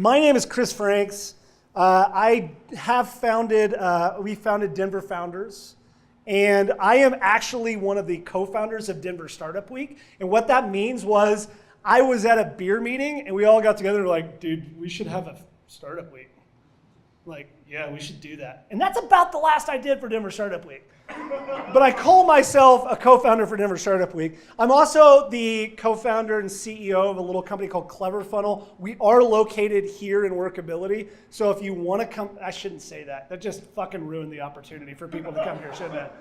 my name is Chris Franks. I have founded, we founded Denver Founders, and I am actually one of the co-founders of Denver Startup Week. And what that means was I was at a beer meeting, and we all got together and were like, dude, we should have a startup week. Like, yeah, we should do that. And that's about the last I did for Denver Startup Week. But I call myself a co-founder for Denver Startup Week. I'm also the co-founder and CEO of a little company called CleverFunnel. We are located here in Workability. So if you want to come, I shouldn't say that. That just fucking ruined the opportunity for people to come here, shouldn't it?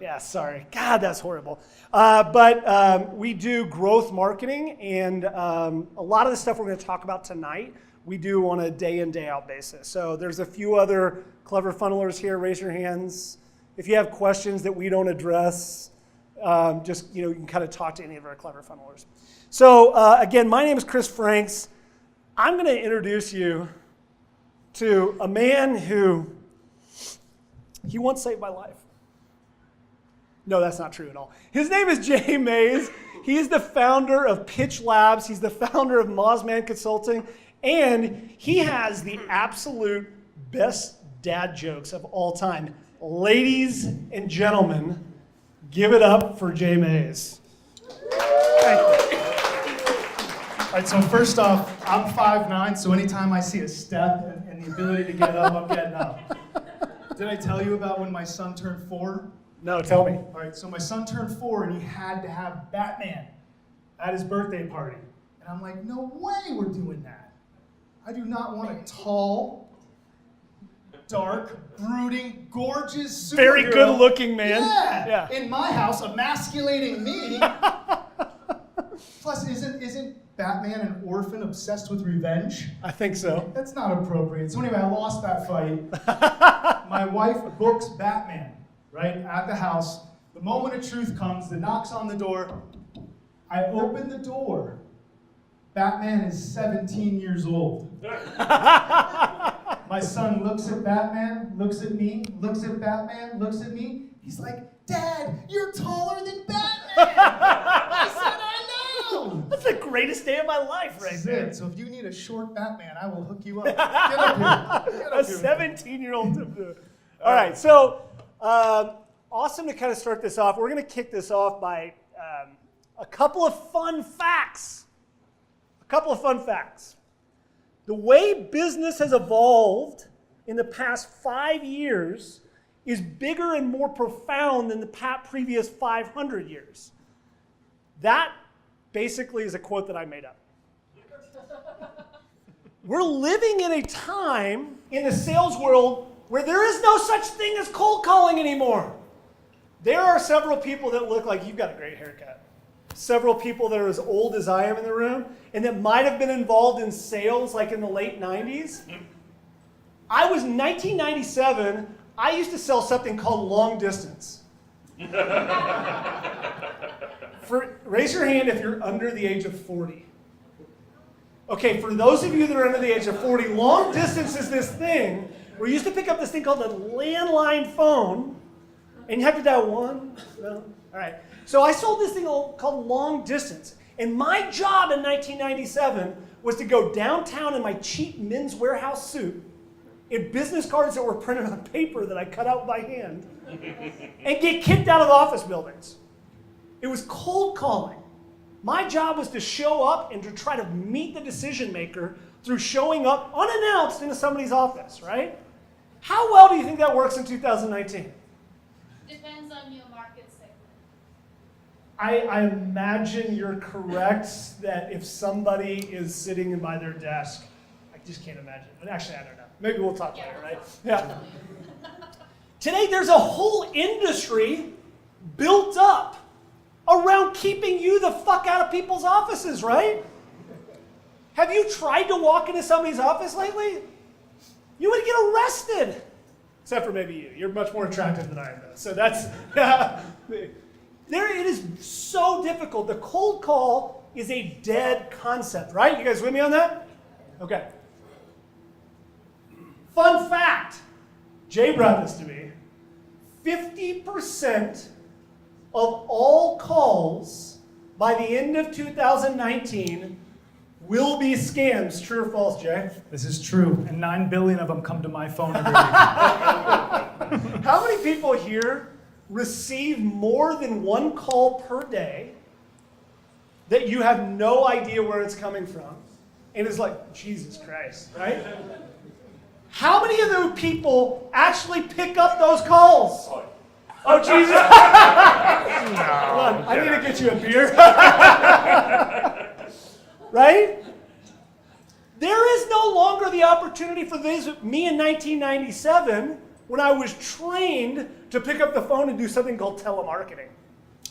Yeah, sorry. God, that's horrible. But we do growth marketing, and a lot of the stuff we're going to talk about tonight we do on a day in, day out basis. So there's a few other clever funnelers here. Raise your hands. If you have questions that we don't address, just you can kind of talk to any of our clever funnelers. So again, my name is Chris Franks. I'm going to introduce you to a man who, he once saved my life. No, that's not true at all. His name is Jay Mays. He's the founder of Pitch Labs. He's the founder of Mozman Consulting. And he has the absolute best dad jokes of all time. Ladies and gentlemen, give it up for Jay Mays. Thank you. All right, so first off, I'm 5'9", so anytime I see a step and the ability to get up, I'm getting up. Did I tell you about when my son turned 4? No, tell me. All right, so my son turned 4 and he had to have Batman at his birthday party. And I'm like, no way we're doing that. I do not want a tall, dark, brooding, gorgeous superhero. Very good looking man. Yeah. In my house, emasculating me. Plus, isn't Batman an orphan obsessed with revenge? I think so. That's not appropriate. So anyway, I lost that fight. My wife books Batman, right, at the house. The moment of truth comes, the knocks on the door. I open the door. Batman is 17 years old. My son looks at Batman, looks at me, looks at Batman, looks at me. He's like, Dad, you're taller than Batman. I said, I know. That's the greatest day of my life right there. So if you need a short Batman, I will hook you up. Get up here. Get up a 17-year-old. All right, so awesome to kind of start this off. We're going to kick this off by a couple of fun facts. The way business has evolved in the past 5 years is bigger and more profound than the previous 500 years. That basically is a quote that I made up. We're living in a time in the sales world where there is no such thing as cold calling anymore. There are several people that look like you've got a great haircut. Several people that are as old as I am in the room and that might have been involved in sales like in the late 90s. I was 1997, I used to sell something called long distance. Raise your hand if you're under the age of 40. Okay, for those of you that are under the age of 40, long distance is this thing where you used to pick up this thing called a landline phone and you have to dial 1, no, all right. So I sold this thing called long distance. And my job in 1997 was to go downtown in my cheap Men's Warehouse suit in business cards that were printed on paper that I cut out by hand and get kicked out of office buildings. It was cold calling. My job was to show up and to try to meet the decision maker through showing up unannounced into somebody's office, right? How well do you think that works in 2019? Depends on your market segment. I imagine you're correct that if somebody is sitting by their desk, I just can't imagine. But actually, I don't know. Maybe we'll talk later, right? Yeah. Today, there's a whole industry built up around keeping you the fuck out of people's offices, right? Have you tried to walk into somebody's office lately? You would get arrested. Except for maybe you. You're much more attractive than I am, though. So that's... It is so difficult. The cold call is a dead concept, right? You guys with me on that? Okay. Fun fact. Jay brought this to me. 50% of all calls by the end of 2019 will be scams. True or false, Jay? This is true, and 9 billion of them come to my phone every week. How many people here receive more than one call per day that you have no idea where it's coming from? And it's like, Jesus Christ, right? How many of those people actually pick up those calls? Oh, Jesus. Hold on, I need to get you a beer. Right? There is no longer the opportunity for this. Me in 1997, when I was trained to pick up the phone and do something called telemarketing.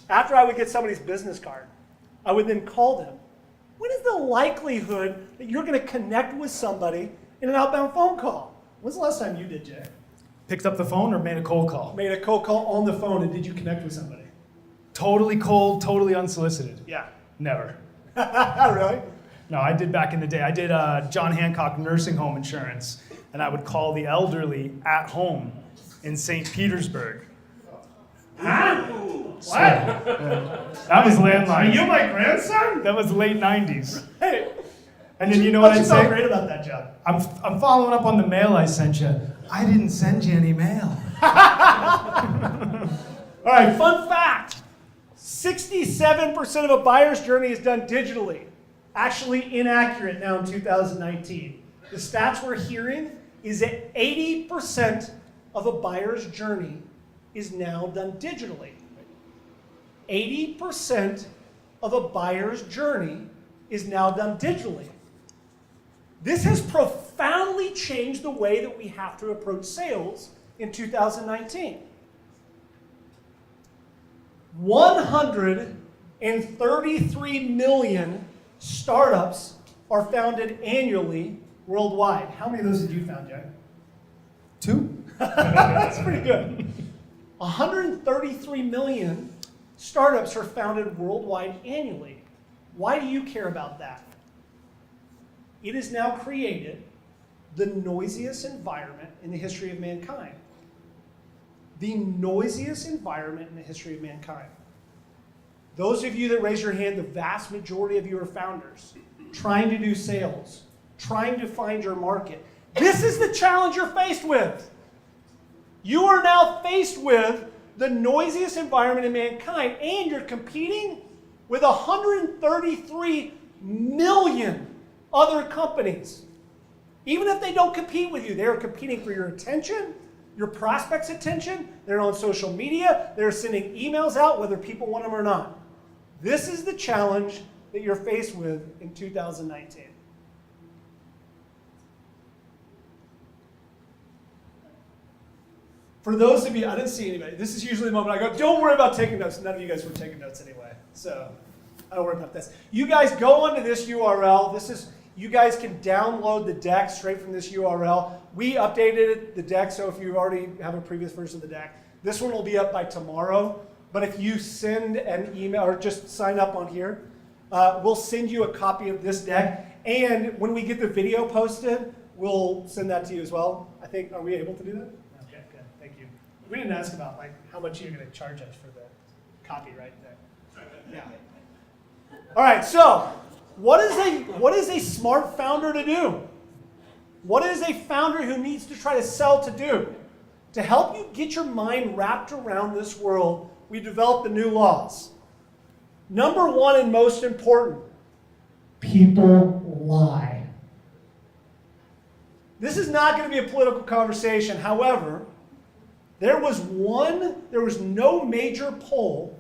After I would get somebody's business card, I would then call them. What is the likelihood that you're going to connect with somebody in an outbound phone call? When's the last time you did, Jay? Picked up the phone or made a cold call? Made a cold call on the phone, and did you connect with somebody? Totally cold, totally unsolicited. Yeah. Never. Really? No, I did back in the day. I did John Hancock nursing home insurance, and I would call the elderly at home in St. Petersburg. Huh? So, that was landline. Are you my grandson? That was late 90s. Hey. And then you know what I'd You felt say? great about that job. I'm following up on the mail I sent you. I didn't send you any mail. All right, fun fact. 67% of a buyer's journey is done digitally. Actually inaccurate now in 2019. The stats we're hearing is that 80% of a buyer's journey is now done digitally. 80% of a buyer's journey is now done digitally. This has profoundly changed the way that we have to approach sales in 2019. 133 million startups are founded annually worldwide. How many of those did you found, Jack? 2? That's pretty good. 133 million startups are founded worldwide annually. Why do you care about that? It has now created the noisiest environment in the history of mankind. The noisiest environment in the history of mankind. Those of you that raise your hand, the vast majority of you are founders, trying to do sales, trying to find your market. This is the challenge you're faced with. You are now faced with the noisiest environment in mankind, and you're competing with 133 million other companies. Even if they don't compete with you, they are competing for your attention, your prospects' attention. They're on social media. They're sending emails out whether people want them or not. This is the challenge that you're faced with in 2019. For those of you, I didn't see anybody. This is usually the moment I go, don't worry about taking notes. None of you guys were taking notes anyway. So I don't worry about this. You guys go onto this URL. You guys can download the deck straight from this URL. We updated the deck, so if you already have a previous version of the deck, this one will be up by tomorrow. But if you send an email or just sign up on here, we'll send you a copy of this deck. And when we get the video posted, we'll send that to you as well. I think, are we able to do that? Okay, good. Thank you. We didn't ask about like how much you're going to charge us for the copyright there. Yeah. All right, so what is a smart founder to do? What is a founder who needs to try to sell to do? To help you get your mind wrapped around this world, we developed the new laws. Number one and most important, people lie. This is not going to be a political conversation. However, there was no major poll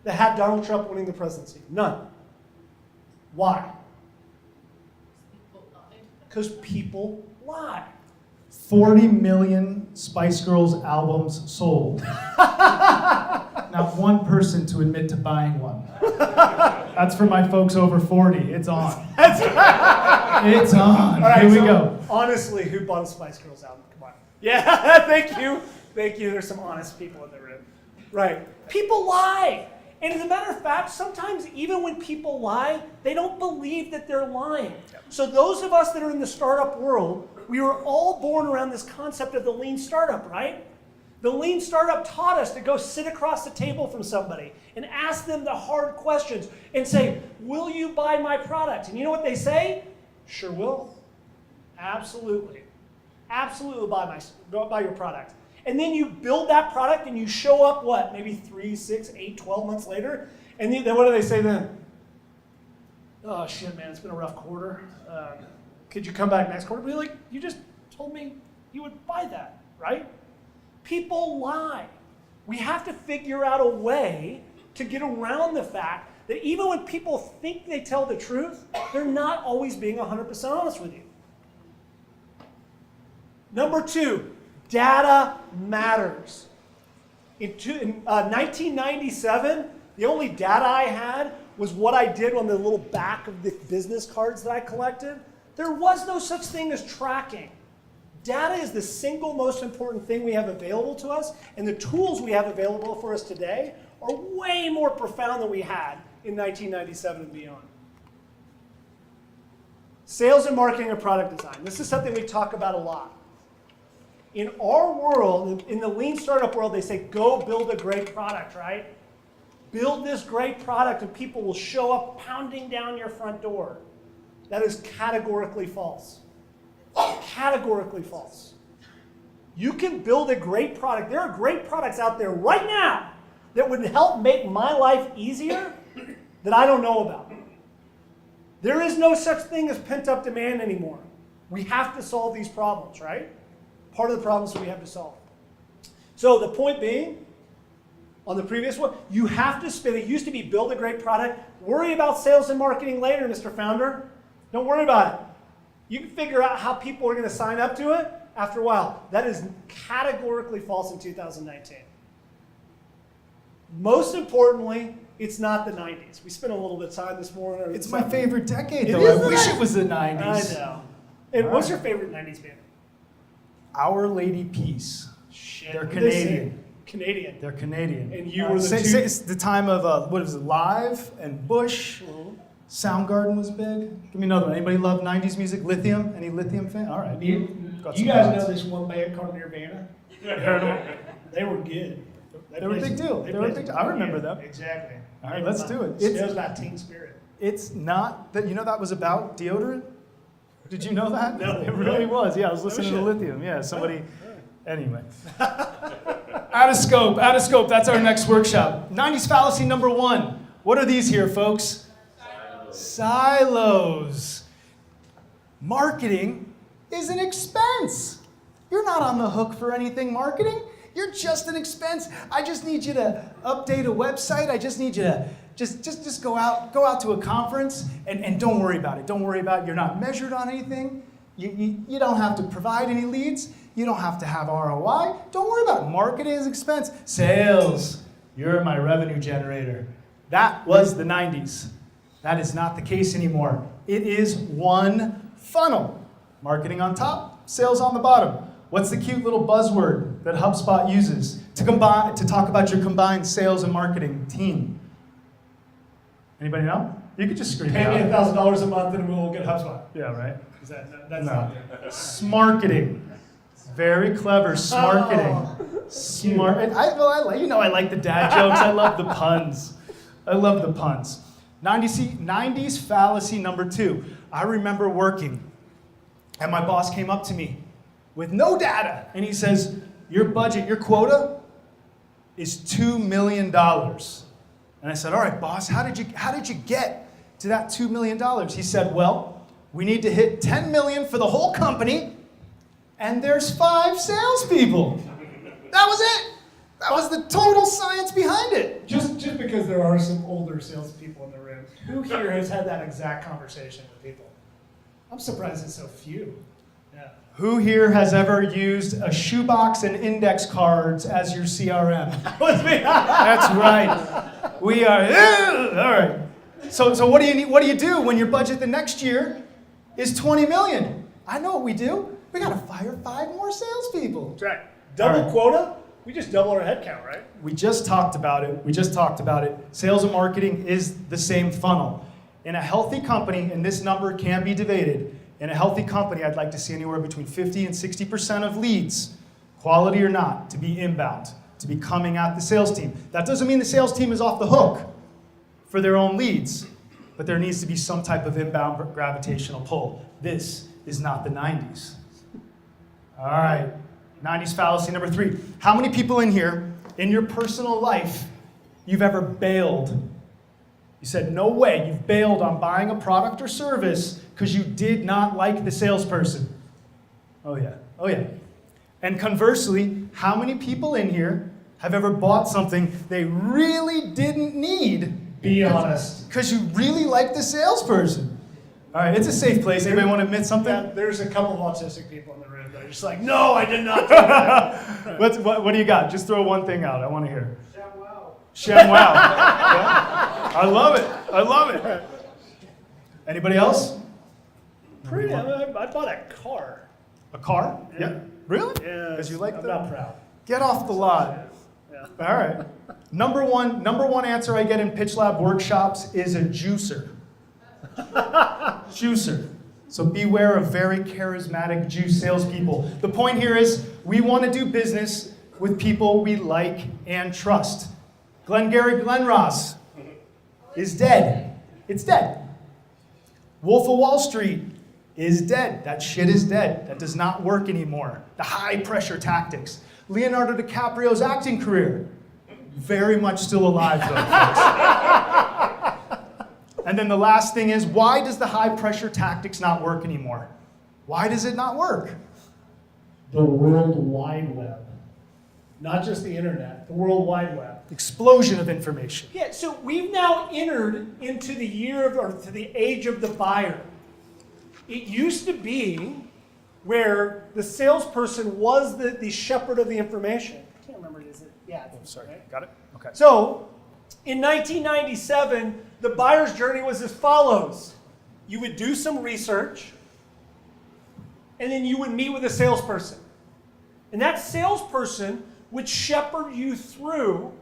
that had Donald Trump winning the presidency. None. Why? Because people lie. 40 million Spice Girls albums sold. Not one person to admit to buying one. That's for my folks over 40. It's on. It's on. All right, Here we so go. Honestly, who bought a Spice Girls album? Come on. Yeah, thank you. Thank you. There's some honest people in the room. Right. People lie. And as a matter of fact, sometimes even when people lie, they don't believe that they're lying. So those of us that are in the startup world, we were all born around this concept of the lean startup, right? The lean startup taught us to go sit across the table from somebody and ask them the hard questions and say, will you buy my product? And you know what they say? Sure will. Absolutely. Absolutely buy your product. And then you build that product and you show up, what, maybe 3, 6, 8, 12 months later? And then what do they say then? Oh, shit, man, it's been a rough quarter. Could you come back next quarter? We're like, you just told me you would buy that, right? People lie. We have to figure out a way to get around the fact that even when people think they tell the truth, they're not always being 100% honest with you. Number 2, data matters. In 1997, the only data I had was what I did on the little back of the business cards that I collected. There was no such thing as tracking. Data is the single most important thing we have available to us, and the tools we have available for us today are way more profound than we had in 1997 and beyond. Sales and marketing and product design. This is something we talk about a lot. In our world, in the lean startup world, they say, go build a great product, right? Build this great product and people will show up pounding down your front door. That is categorically false. Categorically false. You can build a great product. There are great products out there right now that would help make my life easier that I don't know about. There is no such thing as pent-up demand anymore. We have to solve these problems, right? Part of the problems that we have to solve. So the point being, on the previous one, you have to spend, it used to be build a great product, worry about sales and marketing later, Mr. Founder. Don't worry about it. You can figure out how people are going to sign up to it after a while. That is categorically false in 2019. Most importantly, it's not the 90s. We spent a little bit of time this morning. It's my favorite decade, though. I wish it was the 90s. I know. And what's your favorite 90s band? Our Lady Peace. Shit. They're Canadian. Canadian. They're Canadian. And you were the It's the time of, what was it, Live and Bush. Soundgarden was big. Give me another one. Anybody love 90s music? Lithium? Any Lithium fan? All right. You guys know this one band called Nirvana? Heard of them? They were good. They were a big deal. They were a big deal. I remember them. Exactly. All right, let's do it. It was about teen spirit. It's not that, you know, that was about deodorant? Did you know that? No. It really was. Yeah, I was listening to shit. Lithium. Yeah, somebody. Anyway. Out of scope. Out of scope. That's our next workshop. 90s fallacy number 1. What are these here, folks? Silos. Marketing is an expense. You're not on the hook for anything marketing. You're just an expense. I just need you to update a website. I just need you to just go out to a conference and don't worry about it. Don't worry about it. You're not measured on anything. You don't have to provide any leads. You don't have to have ROI. Don't worry about it. Marketing is expense. Sales, you're my revenue generator. That was the 90s. That is not the case anymore. It is one funnel. Marketing on top, sales on the bottom. What's the cute little buzzword that HubSpot uses to talk about your combined sales and marketing team? Anybody know? You could just scream it Pay me out. $1,000 a month and we'll get HubSpot. Yeah, right? That's No. not Smarketing. Very clever. Smarketing. Smart. And I like the dad jokes. I love the puns. 90s fallacy number 2. I remember working, and my boss came up to me with no data, and he says, your budget, your quota is $2 million. And I said, all right, boss, how did you get to that $2 million? He said, well, we need to hit $10 million for the whole company, and there's 5 salespeople. That was it. That was the total science behind it. Just because there are some older salespeople in the room, who here has had that exact conversation with people? I'm surprised it's so few. Yeah. Who here has ever used a shoebox and index cards as your CRM? That's right. We are, all right. So what do you do when your budget the next year is $20 million? I know what we do. We got to fire 5 more salespeople. That's right. Double quota? We just double our head count, right? We just talked about it. Sales and marketing is the same funnel. In a healthy company, and this number can be debated, in a healthy company, I'd like to see anywhere between 50 and 60% of leads quality or not, to be inbound, to be coming at the sales team. That doesn't mean the sales team is off the hook for their own leads, but there needs to be some type of inbound gravitational pull. This is not the 90s. All right, 90s fallacy number 3. How many people in here, in your personal life, you've ever bailed? You said, no way, you've bailed on buying a product or service because you did not like the salesperson. Oh yeah, oh yeah. And conversely, how many people in here have ever bought something they really didn't need? Be honest. Because you really like the salesperson. All right, it's a safe place. Anybody want to admit something? Yeah, there's a couple of autistic people in the room that are just like, no, I did not do that. What do you got? Just throw one thing out. I want to hear. ShamWow. Yeah. I love it. I love it. Anybody else? Pretty. I bought a car. A car? Yeah. Really? Yeah. Because you like I'm the... not proud. Get off the lot. Yeah. All right. Number one answer I get in Pitch Lab workshops is a juicer. Juicer. So beware of very charismatic juice salespeople. The point here is we want to do business with people we like and trust. Glengarry Glen Ross is dead. It's dead. Wolf of Wall Street is dead. That shit is dead. That does not work anymore. The high pressure tactics. Leonardo DiCaprio's acting career, very much still alive though, folks. And then the last thing is, why does the high pressure tactics not work anymore? Why does it not work? The World Wide Web. Not just the internet, the World Wide Web. Explosion of information. Yeah, so we've now entered into the to the age of the buyer. It used to be where the salesperson was the shepherd of the information. I can't remember, is it? Yeah. Oh, sorry. Right? Got it? Okay. So, in 1997, the buyer's journey was as follows. You would do some research, and then you would meet with a salesperson. And that salesperson would shepherd you through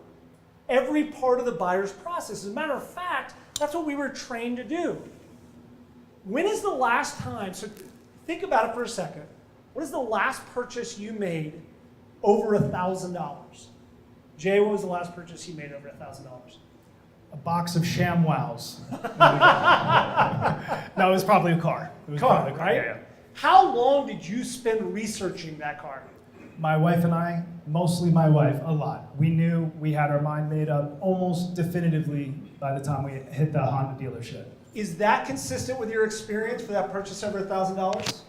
every part of the buyer's process. As a matter of fact, that's what we were trained to do. When is the last time, so think about it for a second, what is the last purchase you made over $1,000? Jay, what was the last purchase you made over $1,000? A box of ShamWows. No, it was probably a car. It was Car, probably a right? Yeah. How long did you spend researching that car? My wife and I, mostly my wife, a lot. We knew we had our mind made up almost definitively by the time we hit the Honda dealership. Is that consistent with your experience for that purchase over $1,000?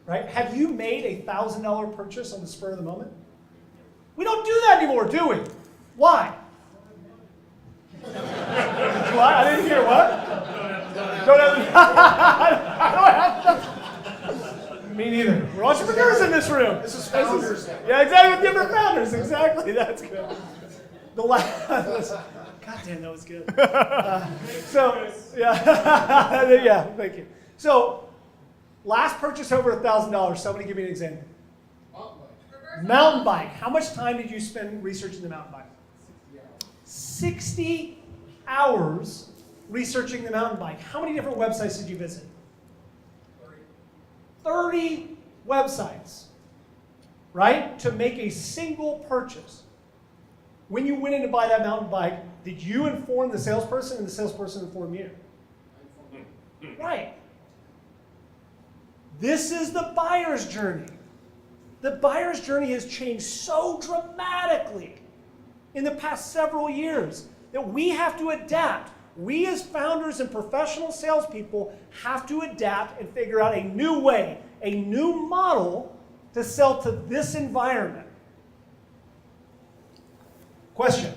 Right? Have you made a $1,000 purchase on the spur of the moment? We don't do that anymore, do we? Why? What? I didn't hear what? Me neither. We're entrepreneurs in this room. This is founders. Yeah, exactly. With different founders. Exactly. That's good. The last. God damn, that was good. Yeah, thank you. So, last purchase over $1,000. Somebody give me an example. Mountain bike. How much time did you spend researching the mountain bike? 60 hours researching the mountain bike. How many different websites did you visit? 30 websites, right? To make a single purchase. When you went in to buy that mountain bike, did you inform the salesperson and the salesperson inform you? Right. This is the buyer's journey. The buyer's journey has changed so dramatically in the past several years that we have to adapt. We as founders and professional salespeople have to adapt and figure out a new way, a new model to sell to this environment. Question.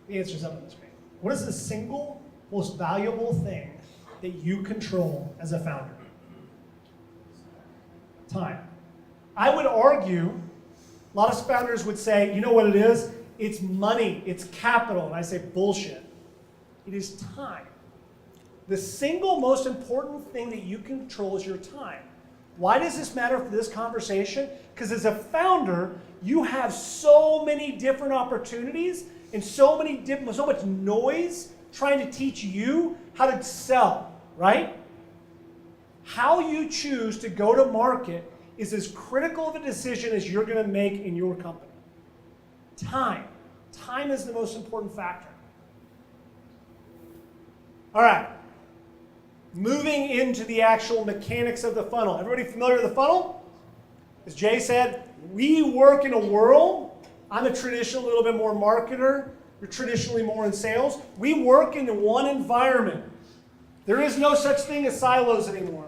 The answer's up on the screen. What is the single most valuable thing that you control as a founder? Time. I would argue, a lot of founders would say, you know what it is? It's money, it's capital. And I say, bullshit. It is time. The single most important thing that you control is your time. Why does this matter for this conversation? Because as a founder, you have so many different opportunities and so much noise trying to teach you how to sell, right? How you choose to go to market is as critical of a decision as you're going to make in your company. Time. Time is the most important factor. All right. Moving into the actual mechanics of the funnel. Everybody familiar with the funnel? As Jay said, we work in a world. I'm a traditional, little bit more marketer. You're traditionally more in sales. We work in one environment. There is no such thing as silos anymore.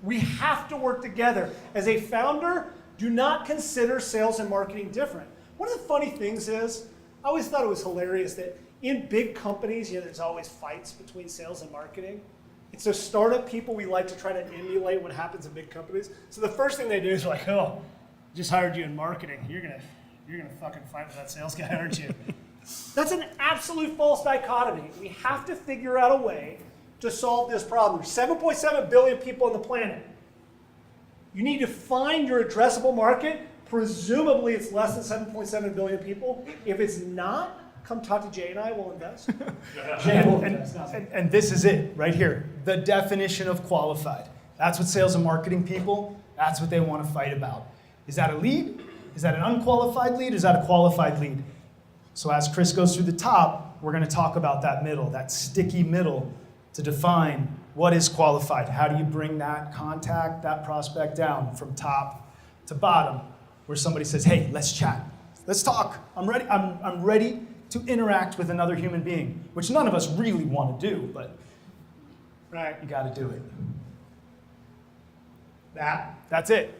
We have to work together. As a founder, do not consider sales and marketing different. One of the funny things is, I always thought it was hilarious that in big companies, there's always fights between sales and marketing. And so startup people, we like to try to emulate what happens in big companies. So the first thing they do is like, oh, just hired you in marketing. You're gonna fucking fight with that sales guy, aren't you? That's an absolute false dichotomy. We have to figure out a way to solve this problem. There's 7.7 billion people on the planet. You need to find your addressable market. Presumably it's less than 7.7 billion people. If it's not, come talk to Jay and I, we'll invest. Jay will invest. And this is it right here. The definition of qualified. That's what sales and marketing people, that's what they want to fight about. Is that a lead? Is that an unqualified lead? Is that a qualified lead? So as Chris goes through the top, we're going to talk about that middle, that sticky middle, to define what is qualified. How do you bring that contact, that prospect down from top to bottom, where somebody says, hey, let's chat. Let's talk. I'm ready. I'm ready to interact with another human being, which none of us really want to do, but right, you got to do it. That's it.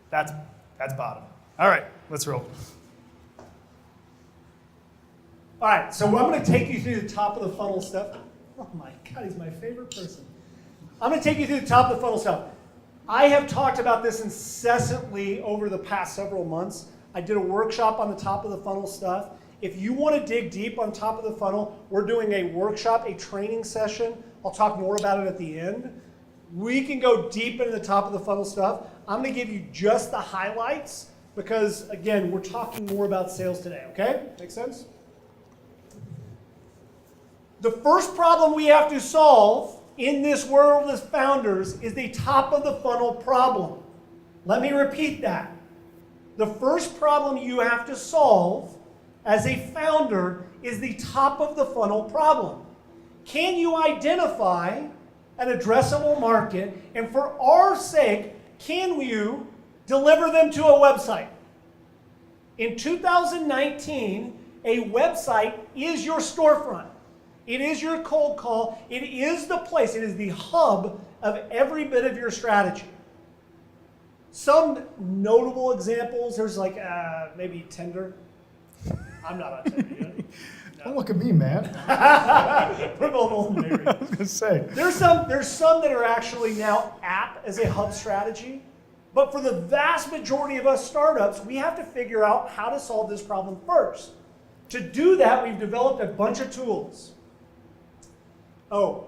That's bottom. All right, let's roll. All right, so I'm going to take you through the top of the funnel stuff. Oh my God, he's my favorite person. I'm going to take you through the top of the funnel stuff. I have talked about this incessantly over the past several months. I did a workshop on the top of the funnel stuff. If you want to dig deep on top of the funnel, we're doing a workshop, a training session. I'll talk more about it at the end. We can go deep into the top of the funnel stuff. I'm going to give you just the highlights because, again, we're talking more about sales today, okay? Make sense? The first problem we have to solve in this world as founders is the top of the funnel problem. Let me repeat that. The first problem you have to solve as a founder is the top of the funnel problem. Can you identify an addressable market, and for our sake, can you deliver them to a website? In 2019, a website is your storefront. It is your cold call. It is the place. It is the hub of every bit of your strategy. Some notable examples, there's like maybe Tinder. I'm not on Tinder yet. No. Don't look at me, man. We're both old and married. I was gonna say. There's some that are actually now app as a hub strategy. But for the vast majority of us startups, we have to figure out how to solve this problem first. To do that, we've developed a bunch of tools. Oh,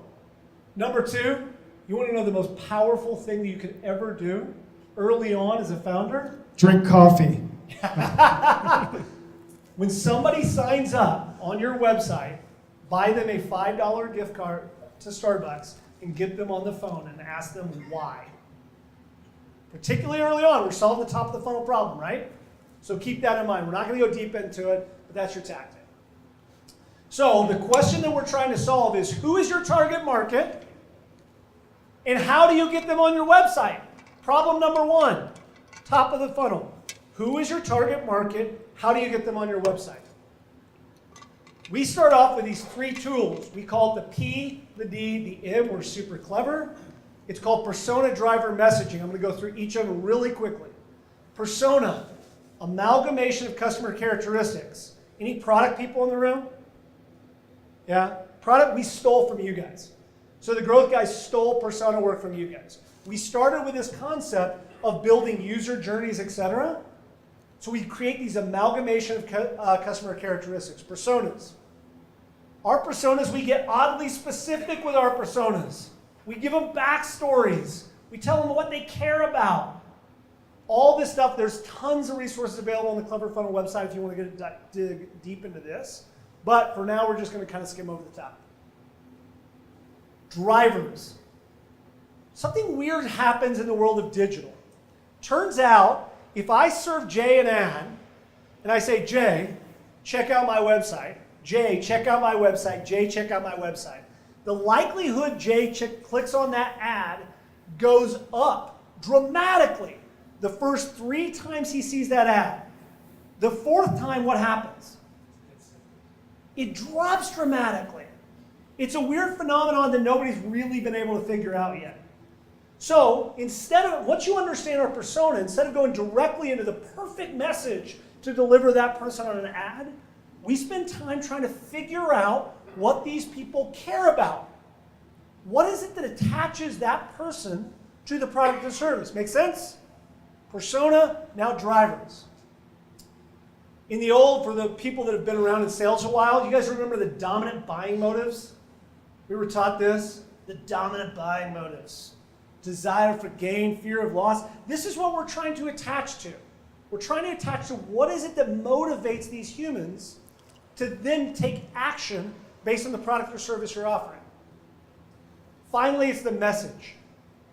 number two, you want to know the most powerful thing that you could ever do early on as a founder? Drink coffee. When somebody signs up on your website, buy them a $5 gift card to Starbucks and get them on the phone and ask them why. Particularly early on, we're solving the top of the funnel problem, right? So keep that in mind. We're not going to go deep into it, but that's your tactic. So the question that we're trying to solve is, who is your target market? And how do you get them on your website? Problem number one, top of the funnel. Who is your target market? How do you get them on your website? We start off with these three tools. We call it the P, the D, the M. We're super clever. It's called persona driver messaging. I'm going to go through each of them really quickly. Persona, amalgamation of customer characteristics. Any product people in the room? Yeah? Product we stole from you guys. So the growth guys stole persona work from you guys. We started with this concept of building user journeys, etc. So we create these amalgamation of customer characteristics, personas. Our personas, we get oddly specific with our personas. We give them backstories. We tell them what they care about. All this stuff, there's tons of resources available on the CleverFunnel website if you want to dig deep into this. But for now, we're just going to kind of skim over the top. Drivers. Something weird happens in the world of digital. Turns out, if I serve Jay an ad, and I say, Jay, check out my website. Jay, check out my website. Jay, check out my website. The likelihood Jay clicks on that ad goes up dramatically the first 3 times he sees that ad. The 4th time, what happens? It drops dramatically. It's a weird phenomenon that nobody's really been able to figure out yet. So once you understand our persona, instead of going directly into the perfect message to deliver that person on an ad, we spend time trying to figure out what these people care about. What is it that attaches that person to the product or service? Make sense? Persona, now drivers. For the people that have been around in sales a while, you guys remember the dominant buying motives? We were taught this. The dominant buying motives. Desire for gain, fear of loss. This is what we're trying to attach to. We're trying to attach to what is it that motivates these humans to then take action based on the product or service you're offering. Finally, it's the message.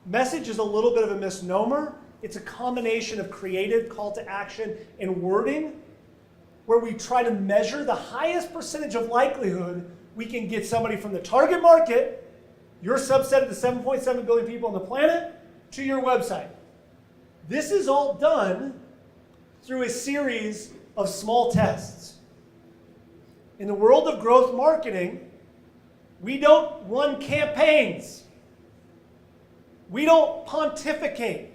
Message is a little bit of a misnomer. It's a combination of creative call to action and wording where we try to measure the highest percentage of likelihood we can get somebody from the target market, your subset of the 7.7 billion people on the planet, to your website. This is all done through a series of small tests. In the world of growth marketing, we don't run campaigns. We don't pontificate.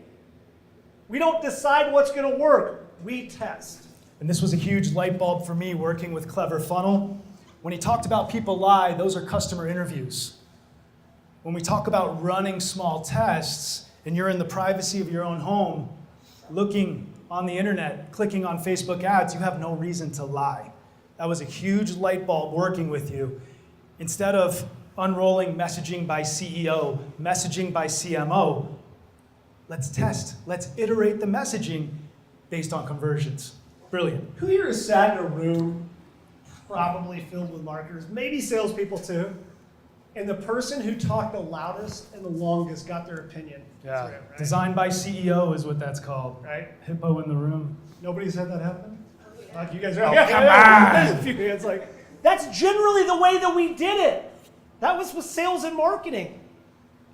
We don't decide what's going to work. We test. And this was a huge light bulb for me working with CleverFunnel. When he talked about people lie, those are customer interviews. When we talk about running small tests, and you're in the privacy of your own home, looking on the internet, clicking on Facebook ads, you have no reason to lie. That was a huge light bulb working with you. Instead of unrolling messaging by CEO, messaging by CMO, let's test. Let's iterate the messaging based on conversions. Brilliant. Who here is sat in a room probably filled with marketers, maybe salespeople too, and the person who talked the loudest and the longest got their opinion? Yeah. Through, right? Designed by CEO is what that's called. Right? Hippo in the room. Nobody's had that happen? Like you guys are, come on! There's a few hands like, that's generally the way that we did it. That was with sales and marketing.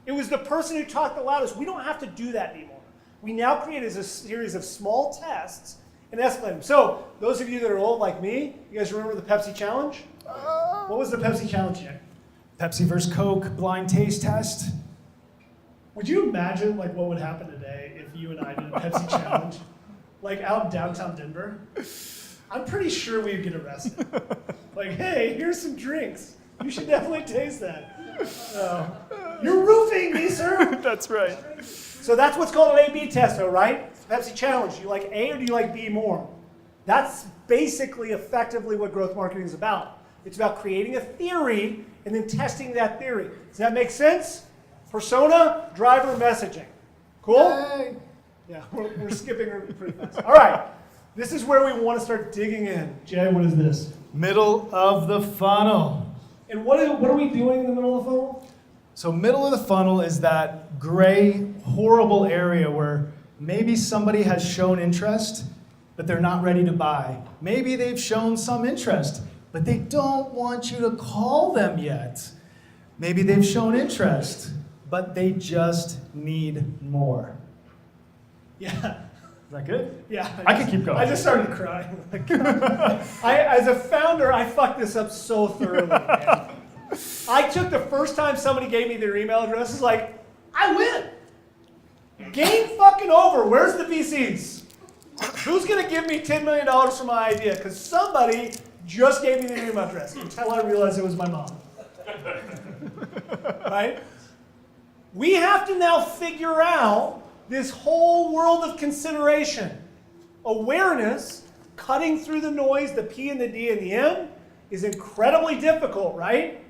It was the person who talked the loudest. We don't have to do that anymore. We now create a series of small tests and escalate them. So those of you that are old like me, you guys remember the Pepsi challenge? What was the Pepsi challenge yet? Pepsi versus Coke blind taste test. Would you imagine like what would happen today if you and I did a Pepsi challenge, like out in downtown Denver? I'm pretty sure we'd get arrested. Like, hey, here's some drinks. You should definitely taste that. You're roofing me, sir. That's right. So that's what's called an A/B test, though, right? Pepsi challenge. Do you like A or do you like B more? That's basically effectively what growth marketing is about. It's about creating a theory and then testing that theory. Does that make sense? Persona, driver, messaging. Cool? Yay. Yeah, we're skipping pretty fast. All right. This is where we want to start digging in. Jay, what is this? Middle of the funnel. And what are we doing in the middle of the funnel? So middle of the funnel is that gray, horrible area where maybe somebody has shown interest, but they're not ready to buy. Maybe they've shown some interest, but they don't want you to call them yet. Maybe they've shown interest, but they just need more. Yeah. Is that good? Yeah. I could keep going. I just started crying. As a founder, I fucked this up so thoroughly, man. I took the first time somebody gave me their email address, it's like, I win. Game fucking over. Where's the VCs? Who's going to give me $10 million for my idea? Because somebody just gave me their email address until I realized it was my mom. Right? We have to now figure out this whole world of consideration. Awareness, cutting through the noise, the P and the D and the M, is incredibly difficult, right?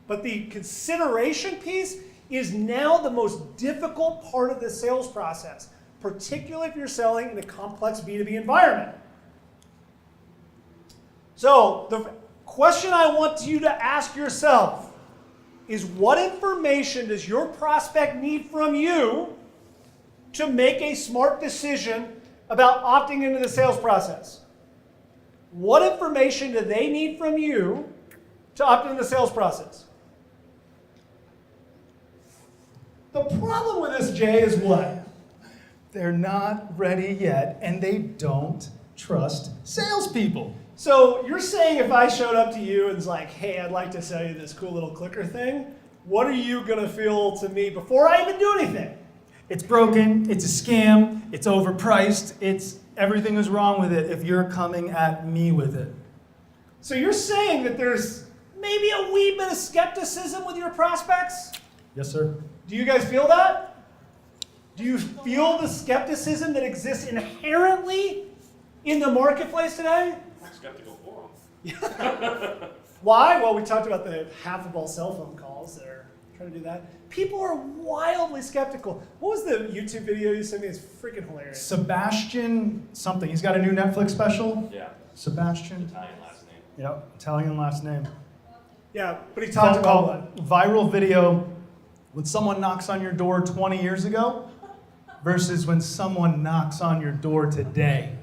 But the consideration piece is now the most difficult part of the sales process, particularly if you're selling in a complex B2B environment. So the question I want you to ask yourself is, what information does your prospect need from you to make a smart decision about opting into the sales process? What information do they need from you to opt into the sales process? The problem with this, Jay, is what? They're not ready yet, and they don't trust salespeople. So you're saying if I showed up to you and was like, hey, I'd like to sell you this cool little clicker thing, what are you going to feel to me before I even do anything? It's broken, it's a scam, it's overpriced, everything is wrong with it if you're coming at me with it. So you're saying that there's maybe a wee bit of skepticism with your prospects? Yes, sir. Do you guys feel that? Do you feel the skepticism that exists inherently in the marketplace today? I'm skeptical for them. Why? Well, we talked about the half of all cell phone calls that are trying to do that. People are wildly skeptical. What was the YouTube video you sent me? It's freaking hilarious. Sebastian something. He's got a new Netflix special. Yeah. Sebastian. Italian last name. Yep, Italian last name. Yeah, but he talked about what? Viral video when someone knocks on your door 20 years ago versus when someone knocks on your door today.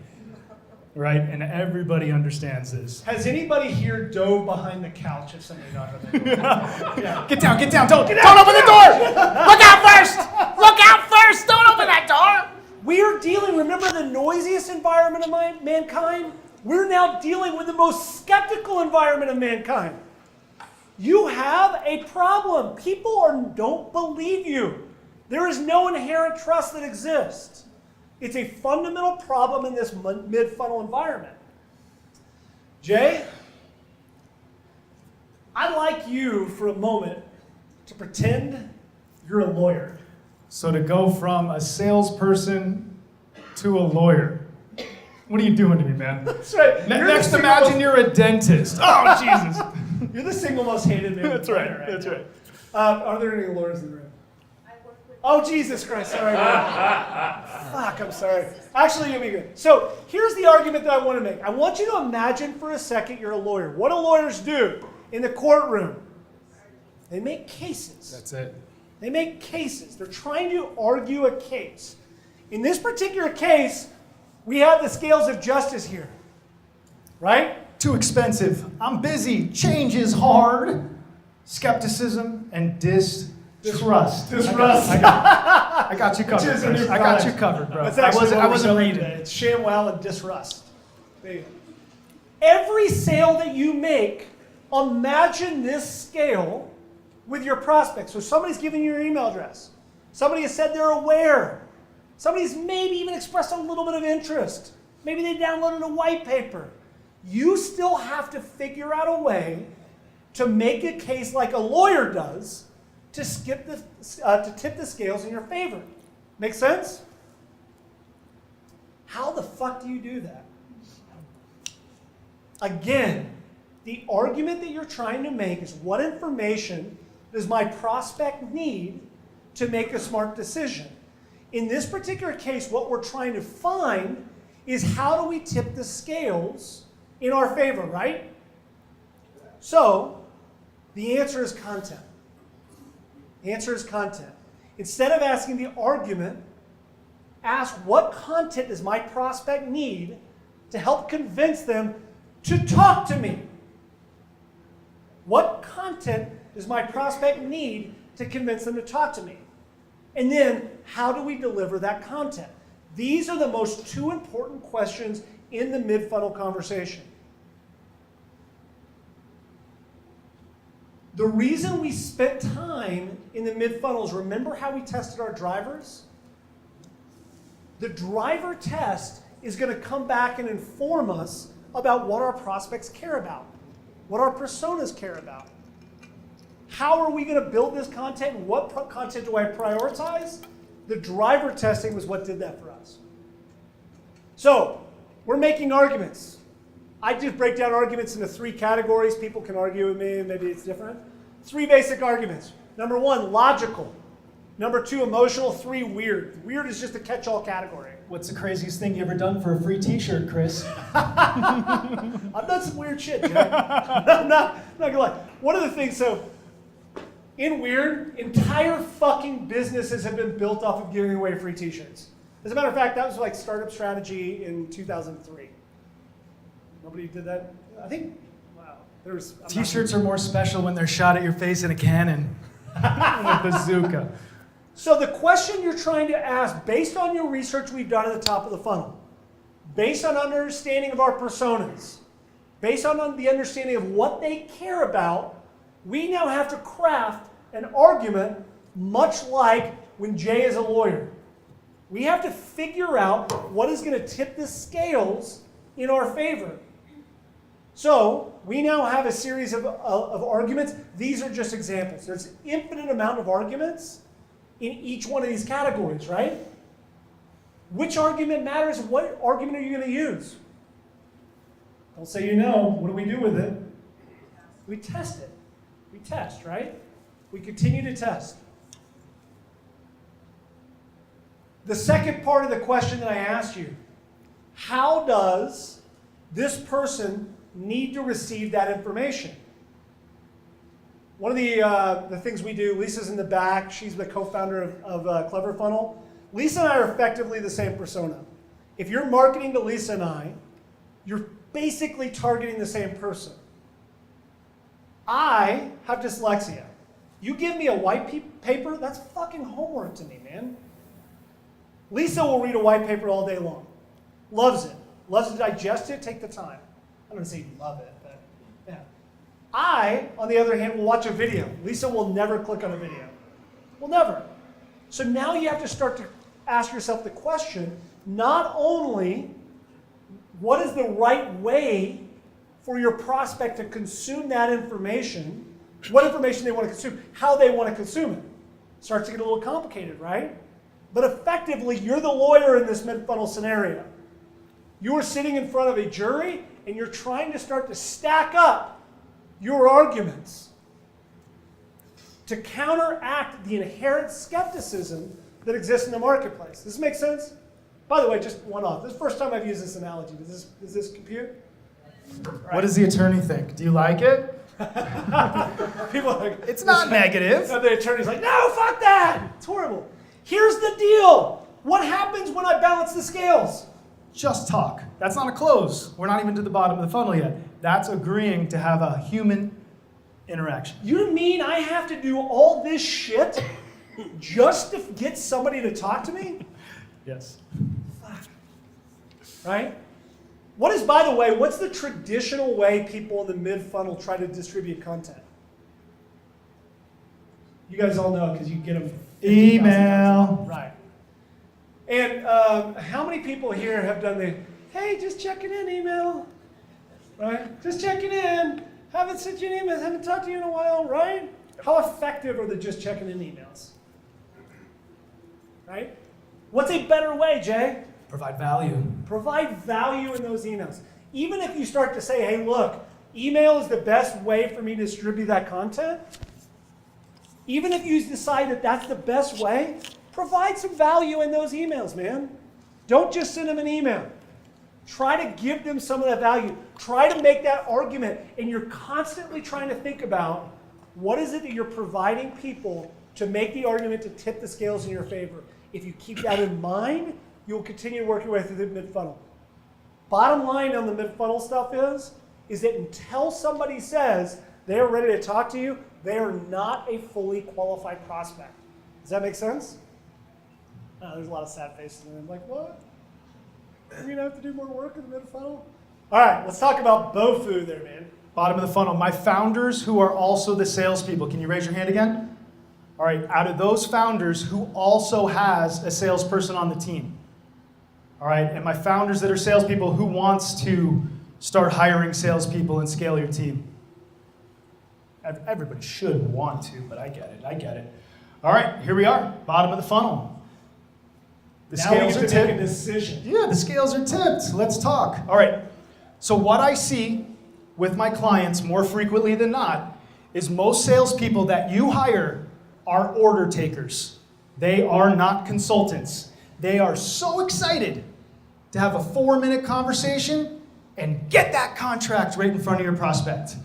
Right? And everybody understands this. Has anybody here dove behind the couch if somebody knocked on their door? Yeah. Get down, don't open the door! Look out first! Look out first! Don't open that door! We are dealing, remember the noisiest environment of mankind? We're now dealing with the most skeptical environment of mankind. You have a problem. People don't believe you. There is no inherent trust that exists. It's a fundamental problem in this mid-funnel environment. Jay, I'd like you for a moment to pretend you're a lawyer. So to go from a salesperson to a lawyer. What are you doing to me, man? That's right. Next, imagine you're a dentist. Oh, Jesus. You're the single most hated man. That's right. Right That's now. right. Are there any lawyers in the room? Oh, Jesus Christ. Sorry. Fuck, I'm sorry. Actually, you'll be good. So here's the argument that I want to make. I want you to imagine for a second you're a lawyer. What do lawyers do in the courtroom? They make cases. That's it. They make cases. They're trying to argue a case. In this particular case, we have the scales of justice here. Right? Too expensive. I'm busy. Change is hard. Skepticism and distrust. Distrust. I got you covered. Which is a new Chris. I got you product. covered, bro. That's actually I wasn't reading. It's ShamWow and Distrust. There you go. Every sale that you make, imagine this scale with your prospects. So somebody's giving you your email address. Somebody has said they're aware. Somebody's maybe even expressed a little bit of interest. Maybe they downloaded a white paper. You still have to figure out a way to make a case like a lawyer does to tip the scales in your favor. Make sense? How the fuck do you do that? Again, the argument that you're trying to make is what information does my prospect need to make a smart decision? In this particular case, what we're trying to find is how do we tip the scales in our favor, right? So, the answer is content. The answer is content. Instead of asking the argument, ask what content does my prospect need to help convince them to talk to me? What content does my prospect need to convince them to talk to me? And then, how do we deliver that content? These are the most two important questions in the mid-funnel conversation. The reason we spent time in the mid-funnel is remember how we tested our drivers? The driver test is going to come back and inform us about what our prospects care about, what our personas care about. How are we going to build this content and what content do I prioritize? The driver testing was what did that for us. So, we're making arguments. I just break down arguments into three categories. People can argue with me, and maybe it's different. Three basic arguments. Number one, logical. Number two, emotional. Three, weird. Weird is just a catch-all category. What's the craziest thing you ever done for a free t-shirt, Chris? I've done some weird shit, Jack. I'm not gonna lie. One of the things, so In weird, entire fucking businesses have been built off of giving away free t-shirts. As a matter of fact, that was like startup strategy in 2003. Nobody did that? I think, wow. T-shirts are more special when they're shot at your face in a cannon. With a bazooka. So the question you're trying to ask, based on your research we've done at the top of the funnel, based on understanding of our personas, based on the understanding of what they care about, we now have to craft an argument much like when Jay is a lawyer. We have to figure out what is going to tip the scales in our favor. So we now have a series of arguments. These are just examples. There's an infinite amount of arguments in each one of these categories, right? Which argument matters? What argument are you going to use? Don't say you know. What do we do with it? We test it. We test, right? We continue to test. The second part of the question that I asked you, how does this person need to receive that information? One of the things we do, Lisa's in the back, she's the co-founder of CleverFunnel. Lisa and I are effectively the same persona. If you're marketing to Lisa and I, you're basically targeting the same person. I have dyslexia. You give me a white paper, that's fucking homework to me, man. Lisa will read a white paper all day long. Loves it. Loves to digest it, take the time. I don't say love it, but yeah. I, on the other hand, will watch a video. Lisa will never click on a video. Will never. So now you have to start to ask yourself the question, not only what is the right way for your prospect to consume that information, what information they want to consume, how they want to consume it. Starts to get a little complicated, right? But effectively, you're the lawyer in this mid-funnel scenario. You are sitting in front of a jury and you're trying to start to stack up your arguments to counteract the inherent skepticism that exists in the marketplace. Does this make sense? By the way, just one off. This is the first time I've used this analogy. Does this compute? Right. What does the attorney think? Do you like it? People are like, It's not negative. And the attorney's like, no, fuck that. It's horrible. Here's the deal. What happens when I balance the scales? Just talk. That's not a close. We're not even to the bottom of the funnel yet. That's agreeing to have a human interaction. You mean I have to do all this shit just to get somebody to talk to me? Yes. Right? What is, by the way, what's the traditional way people in the mid-funnel try to distribute content? You guys all know because you get them. Email. Right. And how many people here have done the, hey, just checking in email? Right? Just checking in. Haven't sent you an email. Haven't talked to you in a while, right? How effective are the just checking in emails? Right? What's a better way, Jay? Provide value. Provide value in those emails. Even if you start to say, hey, look, email is the best way for me to distribute that content, even if you decide that that's the best way, provide some value in those emails, man. Don't just send them an email. Try to give them some of that value. Try to make that argument, and you're constantly trying to think about what is it that you're providing people to make the argument to tip the scales in your favor. If you keep that in mind, you'll continue to work your way through the mid-funnel. Bottom line on the mid-funnel stuff is that until somebody says they are ready to talk to you, they are not a fully qualified prospect. Does that make sense? There's a lot of sad faces in there. I'm like, what? You're going to have to do more work in the mid-funnel? All right, let's talk about BOFU there, man. Bottom of the funnel. My founders who are also the salespeople. Can you raise your hand again? All right, out of those founders, who also has a salesperson on the team? All right, and my founders that are salespeople, who wants to start hiring salespeople and scale your team? Everybody should want to, but I get it. All right, here we are, bottom of the funnel. The scales are tipped. tipped. Make a decision. Yeah, the scales are tipped. Let's talk. All right, so what I see with my clients more frequently than not is most salespeople that you hire are order takers. They are not consultants. They are so excited to have a 4-minute conversation and get that contract right in front of your prospect.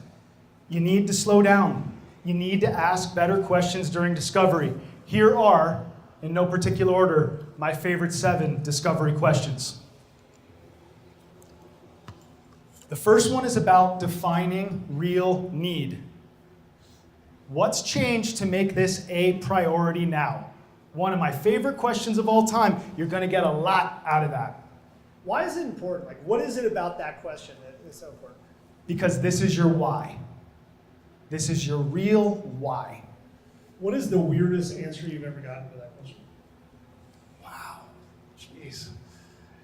You need to slow down. You need to ask better questions during discovery. Here are, in no particular order, my favorite 7 discovery questions. The first one is about defining real need. What's changed to make this a priority now? One of my favorite questions of all time. You're going to get a lot out of that. Why is it important? Like, what is it about that question that is so important? Because this is your why. This is your real why. What is the weirdest answer you've ever gotten to that question? Wow. Jeez.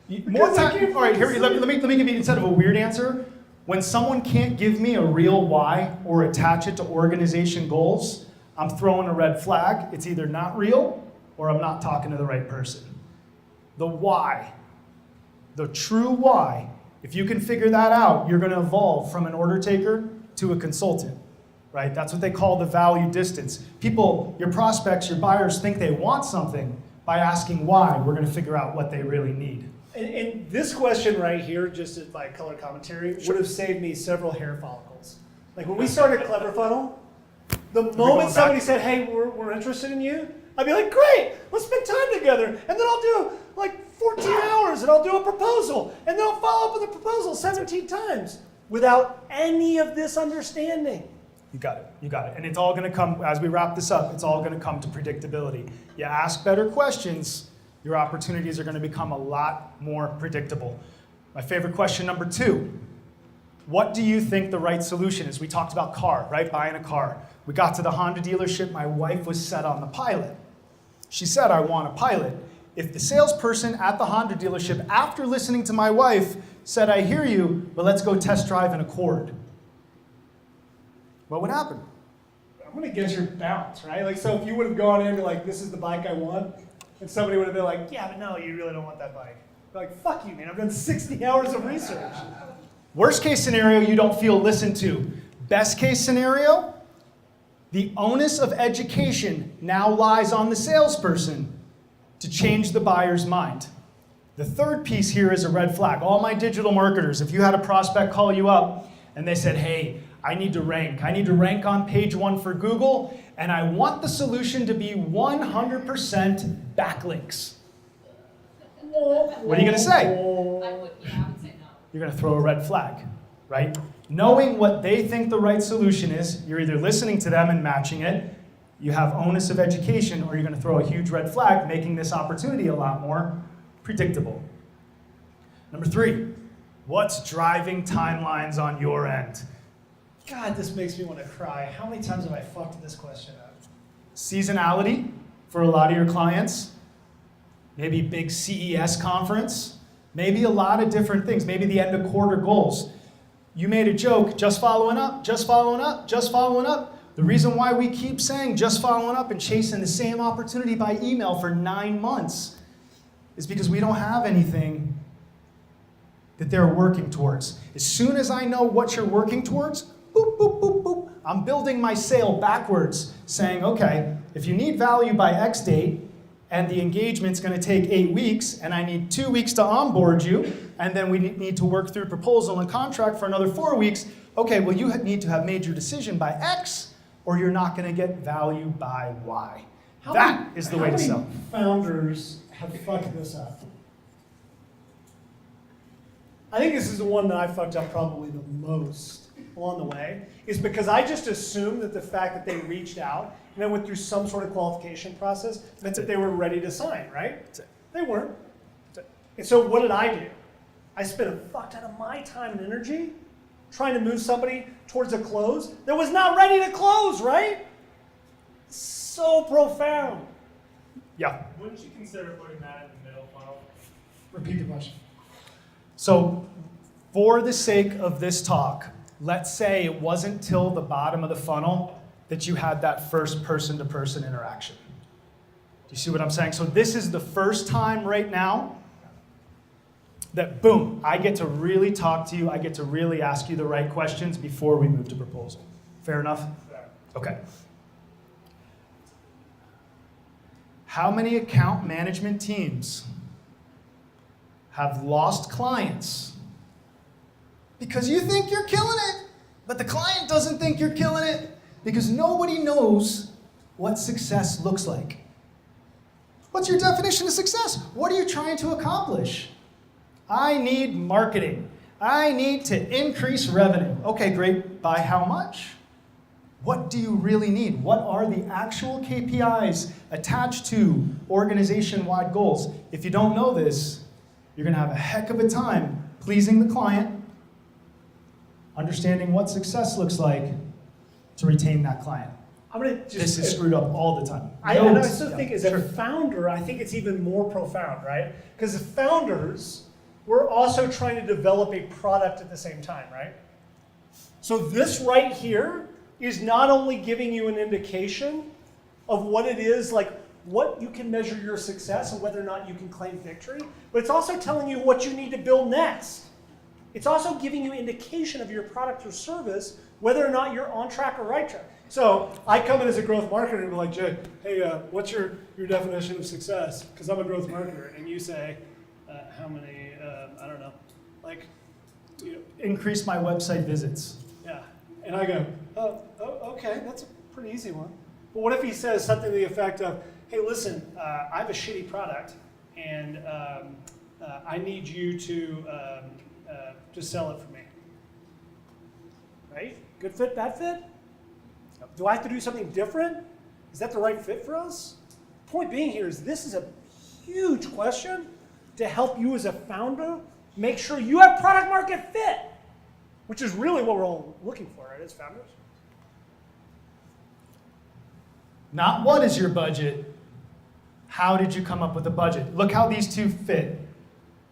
Because I can't All right, here, fucking let me give you, instead of a weird answer, when someone can't give me a real why or attach it to organization goals, I'm throwing a red flag. It's either not real or I'm not talking to the right person. The why, the true why, if you can figure that out, you're going to evolve from an order taker to a consultant, right? That's what they call the value distance. People, your prospects, your buyers think they want something. By asking why, we're going to figure out what they really need. And this question right here, just as by color commentary, would have saved me several hair follicles. Like when we started CleverFunnel, the moment somebody said, hey, we're interested in you, I'd be like, great, let's spend time together. And then I'll do like 14 hours and I'll do a proposal. And then I'll follow up with a proposal 17 times without any of this understanding. You got it. You got it. And it's all going to come, as we wrap this up, it's all going to come to predictability. You ask better questions, your opportunities are going to become a lot more predictable. My favorite question number 2. What do you think the right solution is? We talked about car, right? Buying a car. We got to the Honda dealership. My wife was set on the Pilot. She said, I want a Pilot. If the salesperson at the Honda dealership, after listening to my wife, said, I hear you, but let's go test drive an Accord, what would happen? I'm going to guess your bounce, right? Like, so if you would have gone in and be like, this is the bike I want, and somebody would have been like, yeah, but no, you really don't want that bike. You're like, fuck you, man. I've done 60 hours of research. Worst case scenario, you don't feel listened to. Best case scenario, the onus of education now lies on the salesperson to change the buyer's mind. The third piece here is a red flag. All my digital marketers, if you had a prospect call you up and they said, hey, I need to rank. I need to rank on page 1 for Google, and I want the solution to be 100% backlinks. What are you going to say? I would say no. You're going to throw a red flag, right? Knowing what they think the right solution is, you're either listening to them and matching it, you have onus of education, or you're going to throw a huge red flag, making this opportunity a lot more predictable. Number 3, what's driving timelines on your end? God, this makes me want to cry. How many times have I fucked this question up? Seasonality for a lot of your clients, maybe big CES conference, maybe a lot of different things, maybe the end of quarter goals. You made a joke, just following up, just following up, just following up. The reason why we keep saying just following up and chasing the same opportunity by email for 9 months is because we don't have anything that they're working towards. As soon as I know what you're working towards, boop, boop, boop, boop, I'm building my sale backwards, saying, okay, if you need value by X date, and the engagement's going to take 8 weeks, and I need 2 weeks to onboard you, and then we need to work through proposal and contract for another 4 weeks, okay, well, you need to have made your decision by X, or you're not going to get value by Y. That is the way to sell. How many founders have fucked this up? I think this is the one that I fucked up probably the most along the way, is because I just assumed that the fact that they reached out and then went through some sort of qualification process meant that they were ready to sign, right? They weren't. And so what did I do? I spent a fuck ton of my time and energy trying to move somebody towards a close that was not ready to close, right? So profound. Yeah. Wouldn't you consider putting that in the middle funnel? Repeat the question. So for the sake of this talk, let's say it wasn't till the bottom of the funnel that you had that first person-to-person interaction. Do you see what I'm saying? So this is the first time right now that, boom, I get to really talk to you. I get to really ask you the right questions before we move to proposal. Fair enough? Okay. How many account management teams have lost clients because you think you're killing it, but the client doesn't think you're killing it? because nobody knows what success looks like. What's your definition of success? What are you trying to accomplish? I need marketing. I need to increase revenue. Okay, great. By how much? What do you really need? What are the actual KPIs attached to organization-wide goals? If you don't know this, you're going to have a heck of a time pleasing the client, understanding what success looks like to retain that client. I'm gonna just. This is screwed up all the time. I also think as a founder, I think it's even more profound, right? Because as founders, we're also trying to develop a product at the same time, right? So this right here is not only giving you an indication of what it is, like what you can measure your success and whether or not you can claim victory, but it's also telling you what you need to build next. It's also giving you indication of your product or service, whether or not you're on track or right track. So I come in as a growth marketer and be like, Jay, hey, what's your definition of success? Because I'm a growth marketer. And you say, how many, I don't know, like, Increase my website visits. yeah. And I go, oh, okay, that's a pretty easy one. But what if he says something to the effect of, hey, listen, I have a shitty product, and I need you to just sell it for me. Right? Good fit, bad fit? Do I have to do something different? Is that the right fit for us? Point being here is this is a huge question to help you as a founder make sure you have product market fit, which is really what we're all looking for, right, as founders? Not what is your budget, how did you come up with a budget? Look how these two fit.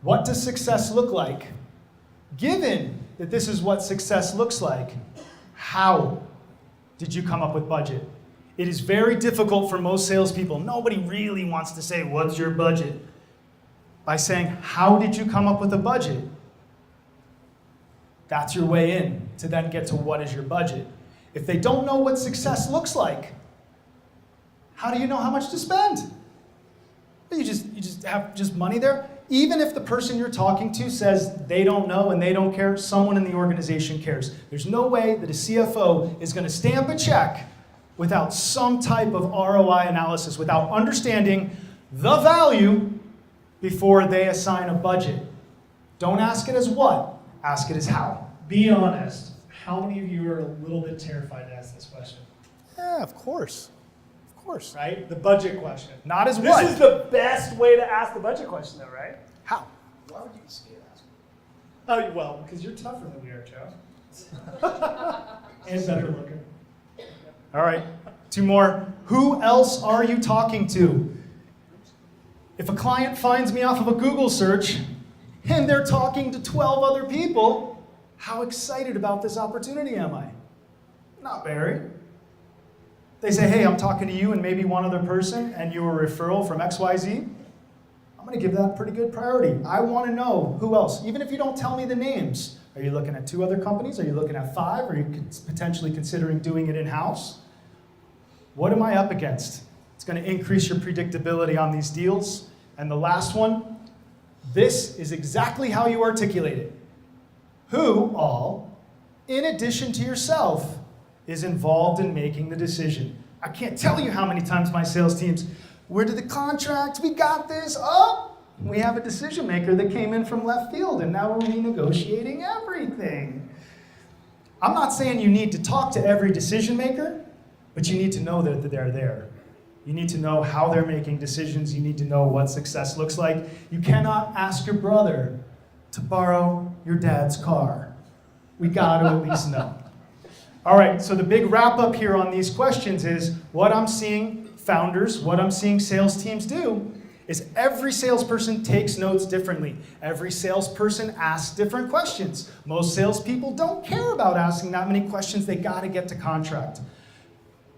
What does success look like? Given that this is what success looks like, how did you come up with budget? It is very difficult for most salespeople. Nobody really wants to say, what's your budget? By saying, how did you come up with a budget? That's your way in to then get to what is your budget. If they don't know what success looks like, how do you know how much to spend? You just have just money there. Even if the person you're talking to says they don't know and they don't care, someone in the organization cares. There's no way that a CFO is going to stamp a check without some type of ROI analysis, without understanding the value before they assign a budget. Don't ask it as what, ask it as how. Be honest. How many of you are a little bit terrified to ask this question? Yeah, of course. Of course. Right? The budget question. Not as This what? is the best way to ask the budget question, though, right? How? Why would you be scared of asking? Oh, well, because you're tougher than we are, Joe. And better looking. All right, two more. Who else are you talking to? If a client finds me off of a Google search and they're talking to 12 other people, how excited about this opportunity am I? Not very. They say, hey, I'm talking to you and maybe one other person, and you were a referral from XYZ. I'm going to give that pretty good priority. I want to know who else. Even if you don't tell me the names. Are you looking at 2 other companies? Are you looking at 5? Are you potentially considering doing it in-house? What am I up against? It's going to increase your predictability on these deals. And the last one, this is exactly how you articulate it. Who all, in addition to yourself, is involved in making the decision? I can't tell you how many times my sales teams, where did the contract? We got this. Oh, we have a decision maker that came in from left field, and now we're renegotiating everything. I'm not saying you need to talk to every decision maker, but you need to know that they're there. You need to know how they're making decisions. You need to know what success looks like. You cannot ask your brother to borrow your dad's car. We got to at least know. All right, so the big wrap up here on these questions is what I'm seeing founders, what I'm seeing sales teams do is every salesperson takes notes differently. Every salesperson asks different questions. Most salespeople don't care about asking that many questions. They got to get to contract.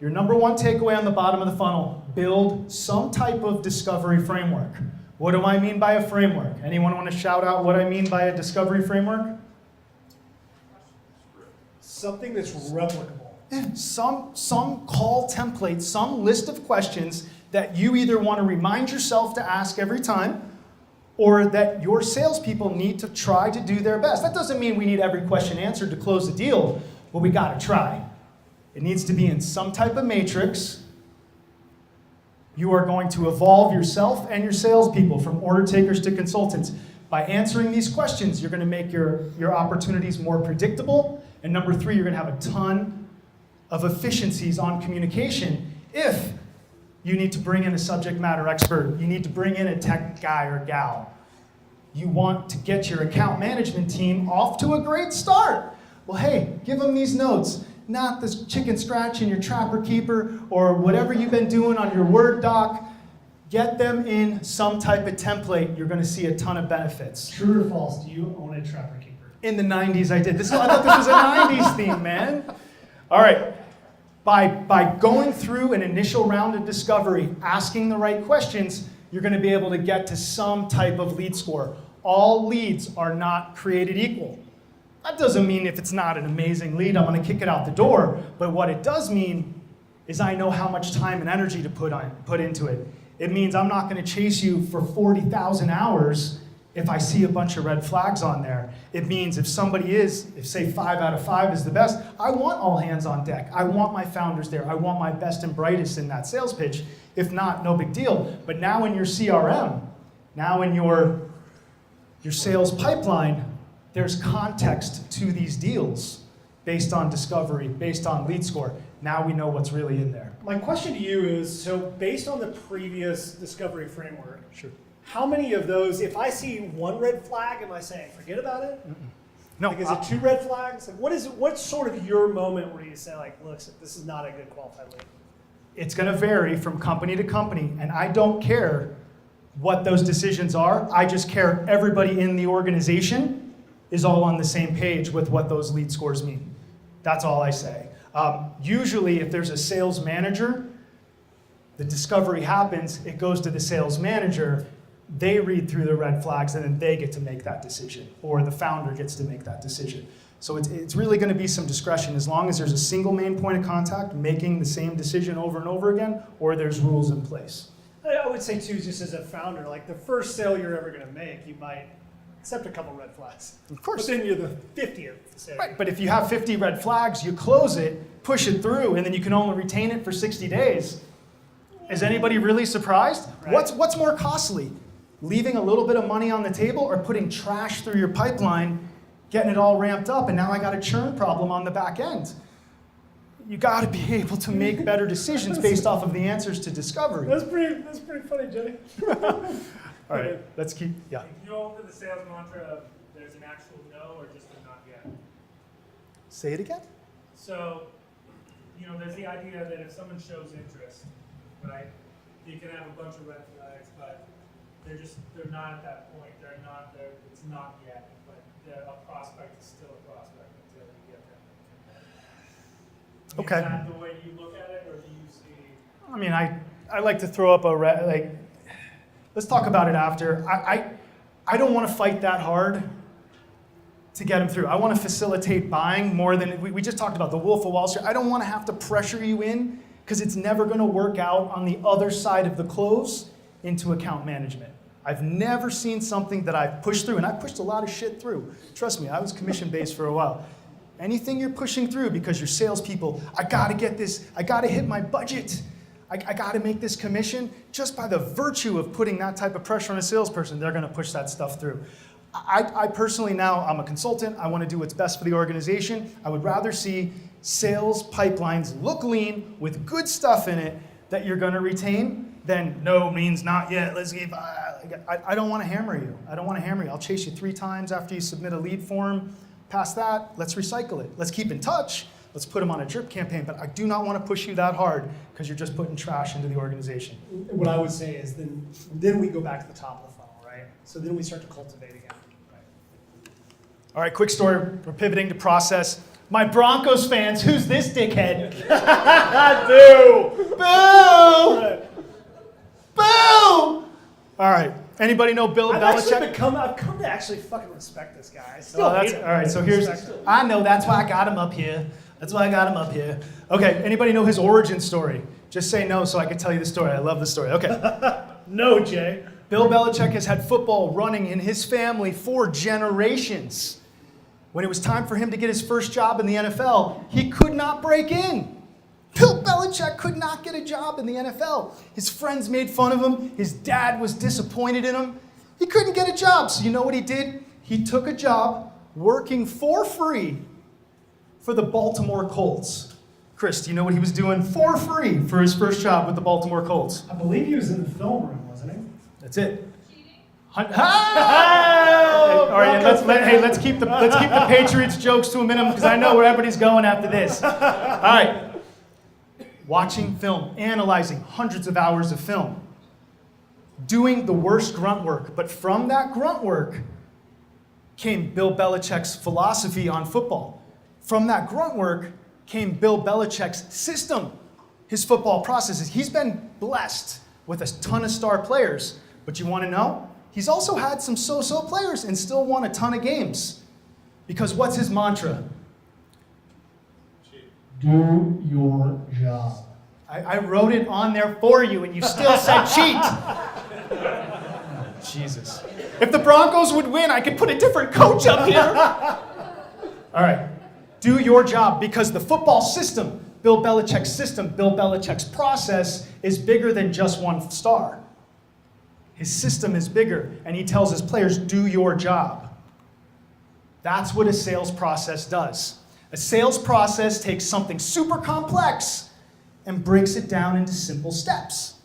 Your number one takeaway on the bottom of the funnel, build some type of discovery framework. What do I mean by a framework? Anyone want to shout out what I mean by a discovery framework? Something that's replicable. Some call template, some list of questions that you either want to remind yourself to ask every time, or that your salespeople need to try to do their best. That doesn't mean we need every question answered to close the deal, but we got to try. It needs to be in some type of matrix. You are going to evolve yourself and your salespeople from order takers to consultants. By answering these questions, you're going to make your opportunities more predictable. And number 3, you're going to have a ton of efficiencies on communication. If you need to bring in a subject matter expert, you need to bring in a tech guy or gal, you want to get your account management team off to a great start. Well, hey, give them these notes. Not this chicken scratch in your Trapper Keeper or whatever you've been doing on your Word doc. Get them in some type of template. You're going to see a ton of benefits. True or false? Do you own a Trapper Keeper? In the 90s, I did. I thought this was a 90s theme, man. All right. By going through an initial round of discovery, asking the right questions, you're going to be able to get to some type of lead score. All leads are not created equal. That doesn't mean if it's not an amazing lead, I'm going to kick it out the door. But what it does mean is I know how much time and energy to put into it. It means I'm not going to chase you for 40,000 hours if I see a bunch of red flags on there. It means if say 5 out of 5 is the best, I want all hands on deck. I want my founders there. I want my best and brightest in that sales pitch. If not, no big deal. But now in your CRM, now in your sales pipeline, there's context to these deals based on discovery, based on lead score. Now we know what's really in there. My question to you is, so based on the previous discovery framework, Sure. how many of those, if I see one red flag, am I saying forget about it? No, Like, is it 2 red flags? Like, what's sort of your moment where you say, like, look, this is not a good qualified lead? it's going to vary from company to company, and I don't care what those decisions are. I just care everybody in the organization is all on the same page with what those lead scores mean. That's all I say. Usually, if there's a sales manager, the discovery happens, it goes to the sales manager, they read through the red flags, and then they get to make that decision, or the founder gets to make that decision. So it's really going to be some discretion as long as there's a single main point of contact making the same decision over and over again, or there's rules in place. I would say, too, just as a founder, like the first sale you're ever going to make, you might accept a couple red flags. Of course. But then you're the 50th sale. Right, but if you have 50 red flags, you close it, push it through, and then you can only retain it for 60 days. Is anybody really surprised? Right. What's more costly? Leaving a little bit of money on the table or putting trash through your pipeline, getting it all ramped up, and now I got a churn problem on the back end? You got to be able to make better decisions based off of the answers to discovery. That's pretty funny, Jenny. All right, let's keep, yeah. If you hold to the sales mantra of there's an actual no or just a not yet. Say it again. So, there's the idea that if someone shows interest, right, you can have a bunch of red flags, but they're not at that point. It's not yet, but a prospect is still a prospect until you get them. Okay. Is that the way you look at it, or do you see? I mean, I like to throw up let's talk about it after. I don't want to fight that hard to get them through. I want to facilitate buying more than, we just talked about the Wolf of Wall Street. I don't want to have to pressure you in because it's never going to work out on the other side of the close into account management. I've never seen something that I've pushed through, and I've pushed a lot of shit through. Trust me, I was commission-based for a while. Anything you're pushing through because you're salespeople, I got to get this, I got to hit my budget. I got to make this commission. Just by the virtue of putting that type of pressure on a salesperson, they're going to push that stuff through. I personally now, I'm a consultant. I want to do what's best for the organization. I would rather see sales pipelines look lean with good stuff in it that you're going to retain than no means not yet. Let's give. I don't want to hammer you. I don't want to hammer you. I'll chase you 3 times after you submit a lead form. Past that, let's recycle it. Let's keep in touch. Let's put them on a drip campaign, but I do not want to push you that hard because you're just putting trash into the organization. What I would say is then we go back to the top of the funnel, right? So then we start to cultivate again. Right? All right, quick story. We're pivoting to process. My Broncos fans, who's this dickhead? Boo! Boo! Boo! All right. Anybody know Bill Belichick? I've come to actually fucking respect this guy. I still Oh, hate that's, him. all right, so here's, I know, that's why I got him up here. That's why I got him up here. Okay, anybody know his origin story? Just say no so I can tell you the story. I love the story. Okay. No, Jay. Bill Belichick has had football running in his family for generations. When it was time for him to get his first job in the NFL, he could not break in. Bill Belichick could not get a job in the NFL. His friends made fun of him. His dad was disappointed in him. He couldn't get a job. So you know what he did? He took a job working for free for the Baltimore Colts. Chris, do you know what he was doing for free for his first job with the Baltimore Colts? I believe he was in the film room, wasn't he? That's it. Cheating? All right, let's keep the Patriots jokes to a minimum because I know where everybody's going after this. All right. Watching film, analyzing hundreds of hours of film, doing the worst grunt work. But from that grunt work came Bill Belichick's philosophy on football. From that grunt work came Bill Belichick's system, his football processes. He's been blessed with a ton of star players. But you want to know? He's also had some so-so players and still won a ton of games. Because what's his mantra? Do your job. I wrote it on there for you, and you still said cheat. Jesus. If the Broncos would win, I could put a different coach up here. All right. Do your job, because the football system, Bill Belichick's system, Bill Belichick's process is bigger than just one star. His system is bigger, and he tells his players, do your job. That's what a sales process does. A sales process takes something super complex and breaks it down into simple steps,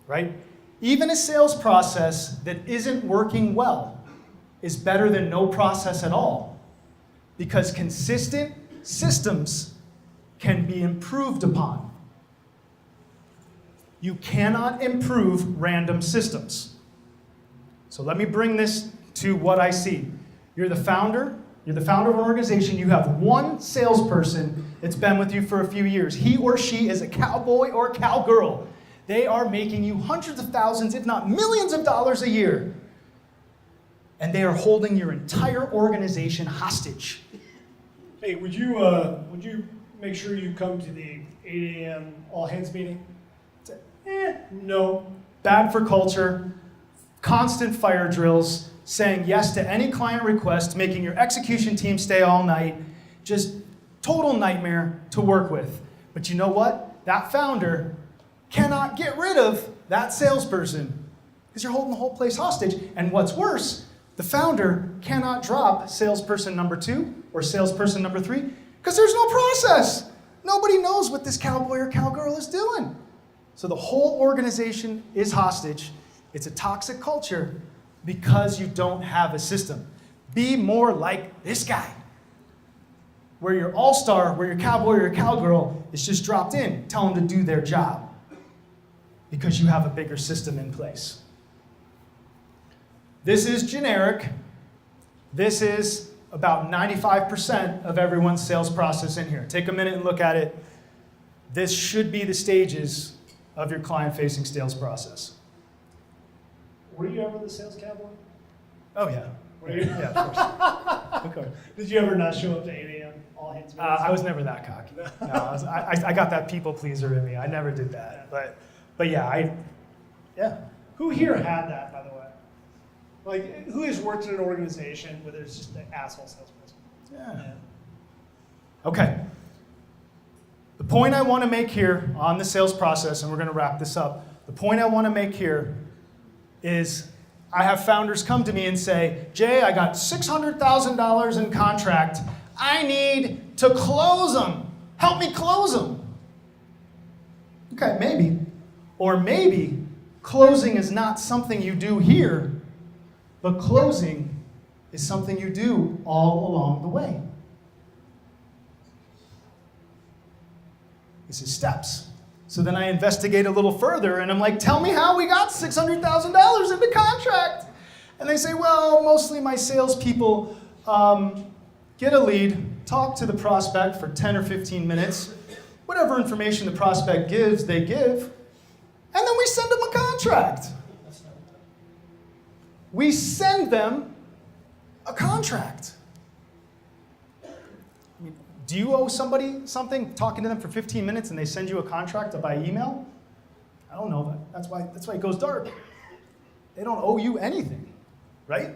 right? Even a sales process that isn't working well is better than no process at all, because consistent systems can be improved upon. You cannot improve random systems. So let me bring this to what I see. You're the founder of an organization. You have one salesperson that's been with you for a few years. He or she is a cowboy or a cowgirl. They are making you hundreds of thousands, if not millions of dollars a year. And they are holding your entire organization hostage. Hey, would you make sure you come to the 8 a.m. all hands meeting? No. Bad for culture, constant fire drills, saying yes to any client request, making your execution team stay all night, just total nightmare to work with. But you know what? That founder cannot get rid of that salesperson because you're holding the whole place hostage. And what's worse, the founder cannot drop salesperson number 2 or salesperson number 3 because there's no process. Nobody knows what this cowboy or cowgirl is doing. So the whole organization is hostage. It's a toxic culture because you don't have a system. Be more like this guy, where your all-star, where your cowboy or your cowgirl is just dropped in. Tell them to do their job because you have a bigger system in place. This is generic. This is about 95% of everyone's sales process in here. Take a minute and look at it. This should be the stages of your client-facing sales process. Were you ever the sales cowboy? Oh, yeah. Were you? Yeah, of course. Of course. Did you ever not show up to 8 a.m. all hands meetings? I was never that cocky. No, I got that people pleaser in me. I never did that. But yeah, Who here had that, by the way? Like, who has worked in an organization where there's just an asshole salesperson? Yeah. Okay. The point I want to make here on the sales process, and we're going to wrap this up, the point I want to make here is I have founders come to me and say, Jay, I got $600,000 in contract. I need to close them. Help me close them. Okay, maybe. Or maybe closing is not something you do here, but closing is something you do all along the way. This is steps. So then I investigate a little further, and I'm like, tell me how we got $600,000 in the contract. And they say, well, mostly my salespeople get a lead, talk to the prospect for 10 or 15 minutes. Whatever information the prospect gives, they give. And then we send them a contract. We send them a contract. Do you owe somebody something, talking to them for 15 minutes, and they send you a contract by email? I don't know. That's why it goes dark. They don't owe you anything, right?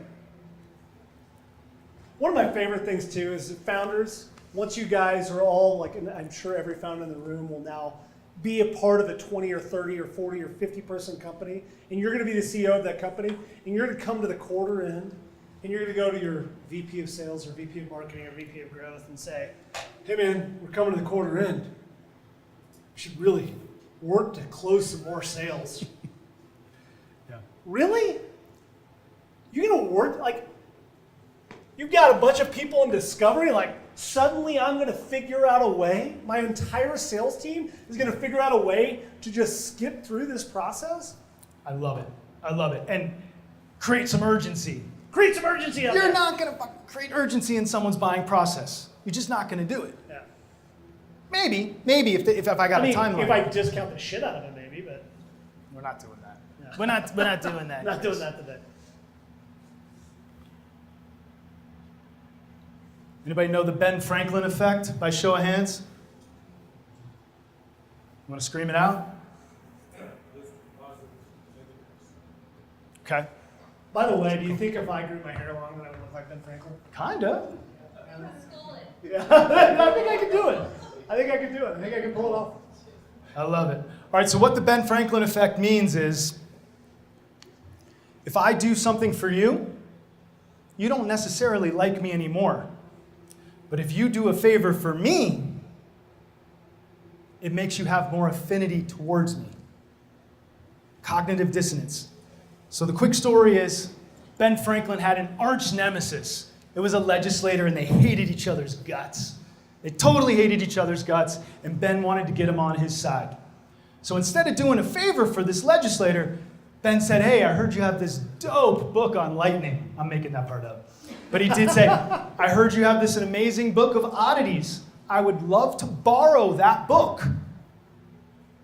One of my favorite things, too, is that founders, once you guys are all, like, and I'm sure every founder in the room will now be a part of a 20 or 30 or 40 or 50 person company, and you're going to be the CEO of that company, and you're going to come to the quarter end, and you're going to go to your VP of sales or VP of marketing or VP of growth and say, hey man, we're coming to the quarter end. We should really work to close some more sales. Yeah. Really? You're going to work, like, you've got a bunch of people in discovery, like, suddenly I'm going to figure out a way, my entire sales team is going to figure out a way to just skip through this process? I love it. I love it. And create some urgency. Create some urgency out there. You're not going to create urgency in someone's buying process. You're just not going to do it. Yeah. Maybe if I got a timeline. If I discount the shit out of it, maybe, but We're not doing that. Yeah. We're not doing that. not doing that today. Anybody know the Ben Franklin effect by show of hands? You want to scream it out? Okay. By the way, do you think if I grew my hair long, that I would look like Ben Franklin? Kinda. Stole it. Yeah, I think I could do it. I think I could pull it off. I love it. All right, so what the Ben Franklin effect means is, if I do something for you, you don't necessarily like me anymore. But if you do a favor for me, it makes you have more affinity towards me. Cognitive dissonance. So the quick story is, Ben Franklin had an arch nemesis. It was a legislator, and they hated each other's guts. They totally hated each other's guts, and Ben wanted to get him on his side. So instead of doing a favor for this legislator, Ben said, hey, I heard you have this dope book on lightning. I'm making that part up. But he did say, I heard you have this amazing book of oddities. I would love to borrow that book,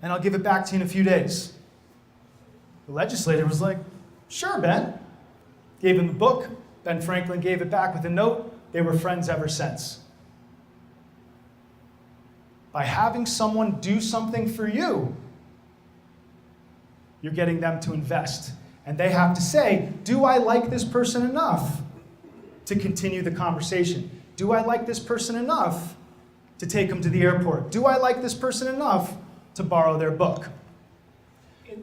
and I'll give it back to you in a few days. The legislator was like, sure, Ben. Gave him the book. Ben Franklin gave it back with a note. They were friends ever since. By having someone do something for you, you're getting them to invest. And they have to say, do I like this person enough to continue the conversation? Do I like this person enough to take them to the airport? Do I like this person enough to borrow their book?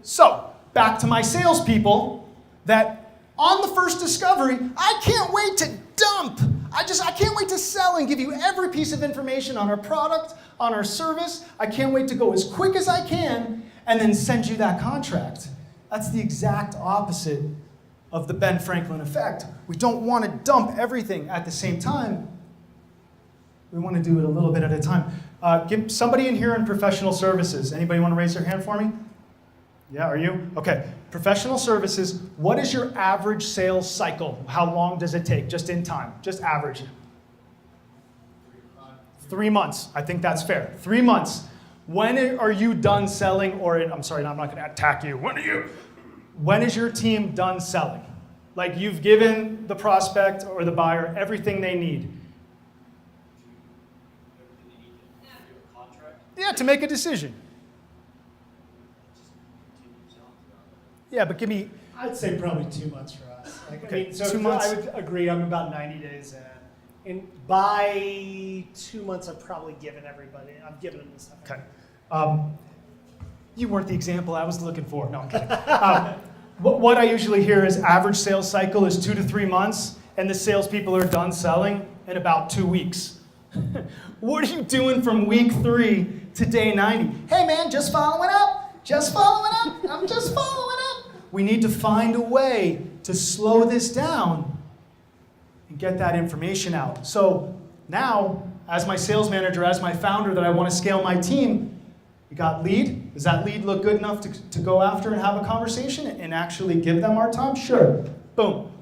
So, back to my salespeople, that on the first discovery, I can't wait to dump. I can't wait to sell and give you every piece of information on our product, on our service. I can't wait to go as quick as I can and then send you that contract. That's the exact opposite of the Ben Franklin effect. We don't want to dump everything at the same time. We want to do it a little bit at a time. Give somebody in here in professional services. Anybody want to raise their hand for me? Yeah, are you? Okay. Professional services, what is your average sales cycle? How long does it take? Just in time. Just average. 3 months. I think that's fair. 3 months. When are you done selling? I'm sorry, I'm not going to attack you. When is your team done selling? Like, you've given the prospect or the buyer everything they need. Yeah, to make a decision. Yeah, but give me... I'd say probably 2 months for us. Like, Okay, I mean, so 2 months. I would agree. I'm about 90 days in. And by 2 months, I've probably given everybody. I've given them this stuff. Okay. You weren't the example I was looking for. No, I'm kidding. What I usually hear is average sales cycle is 2 to 3 months, and the salespeople are done selling in about 2 weeks. What are you doing from week 3 to day 90? Hey, man, just following up. Just following up. I'm just following up. We need to find a way to slow this down and get that information out. So now, as my sales manager, as my founder that I want to scale my team, we got lead. Does that lead look good enough to go after and have a conversation and actually give them our time? Sure. Boom.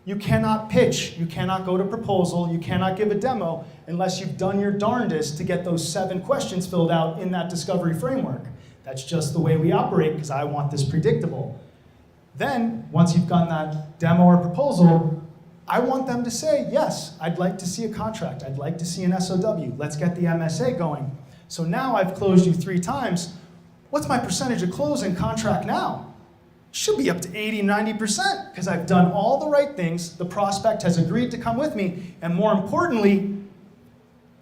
You cannot pitch. You cannot go to proposal. You cannot give a demo unless you've done your darndest to get those 7 questions filled out in that discovery framework. That's just the way we operate because I want this predictable. Then, once you've done that demo or proposal, I want them to say, yes, I'd like to see a contract. I'd like to see an SOW. Let's get the MSA going. So now I've closed you 3 times. What's my percentage of closing contract now? Should be up to 80, 90% because I've done all the right things. The prospect has agreed to come with me. And more importantly,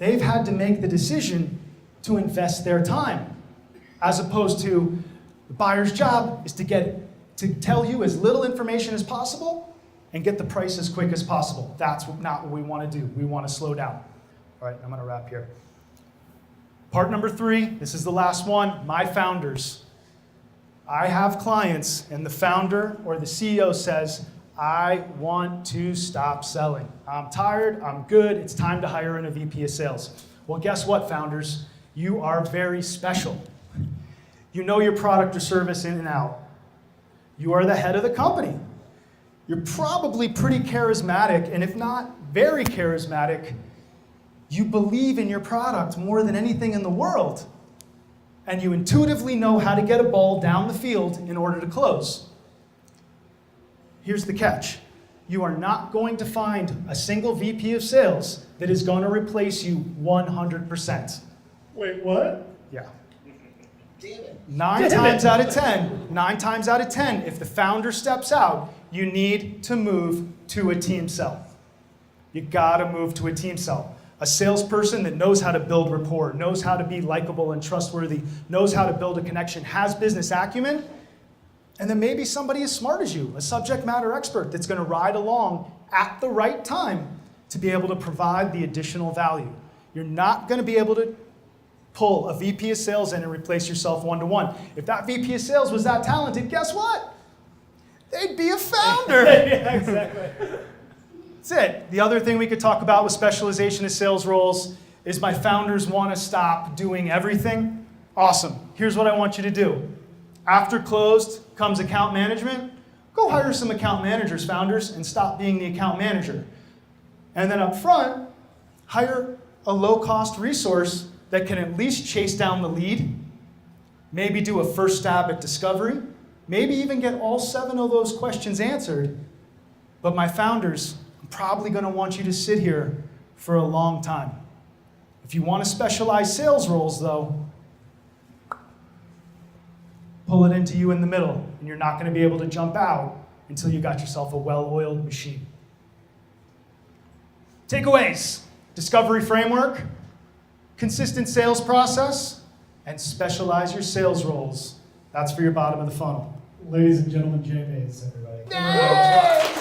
they've had to make the decision to invest their time, as opposed to the buyer's job is to tell you as little information as possible and get the price as quick as possible. That's not what we want to do. We want to slow down. All right, I'm going to wrap here. Part number 3, this is the last one, my founders. I have clients and the founder or the CEO says, I want to stop selling. I'm tired, I'm good, it's time to hire in a VP of sales. Well, guess what, founders? You are very special. You know your product or service in and out. You are the head of the company. You're probably pretty charismatic, and if not very charismatic, you believe in your product more than anything in the world. And you intuitively know how to get a ball down the field in order to close. Here's the catch. You are not going to find a single VP of sales that is going to replace you 100%. Wait, what? Yeah. Damn it. 9 times out of 10, if the founder steps out, you need to move to a team sell. You gotta move to a team sell. A salesperson that knows how to build rapport, knows how to be likable and trustworthy, knows how to build a connection, has business acumen, and then maybe somebody as smart as you, a subject matter expert that's gonna ride along at the right time to be able to provide the additional value. You're not gonna be able to pull a VP of sales in and replace yourself one-to-one. If that VP of sales was that talented, guess what? They'd be a founder. Yeah, exactly. That's it. The other thing we could talk about with specialization of sales roles is my founders want to stop doing everything. Awesome. Here's what I want you to do. After closed comes account management. Go hire some account managers, founders, and stop being the account manager. And then up front, hire a low-cost resource that can at least chase down the lead, maybe do a first stab at discovery, maybe even get all 7 of those questions answered. But my founders, I'm probably going to want you to sit here for a long time. If you want to specialize sales roles, though, pull it into you in the middle, and you're not going to be able to jump out until you got yourself a well-oiled machine. Takeaways: discovery framework, consistent sales process, and specialize your sales roles. That's for your bottom of the funnel. Ladies and gentlemen, Jay Mays, everybody. Yay!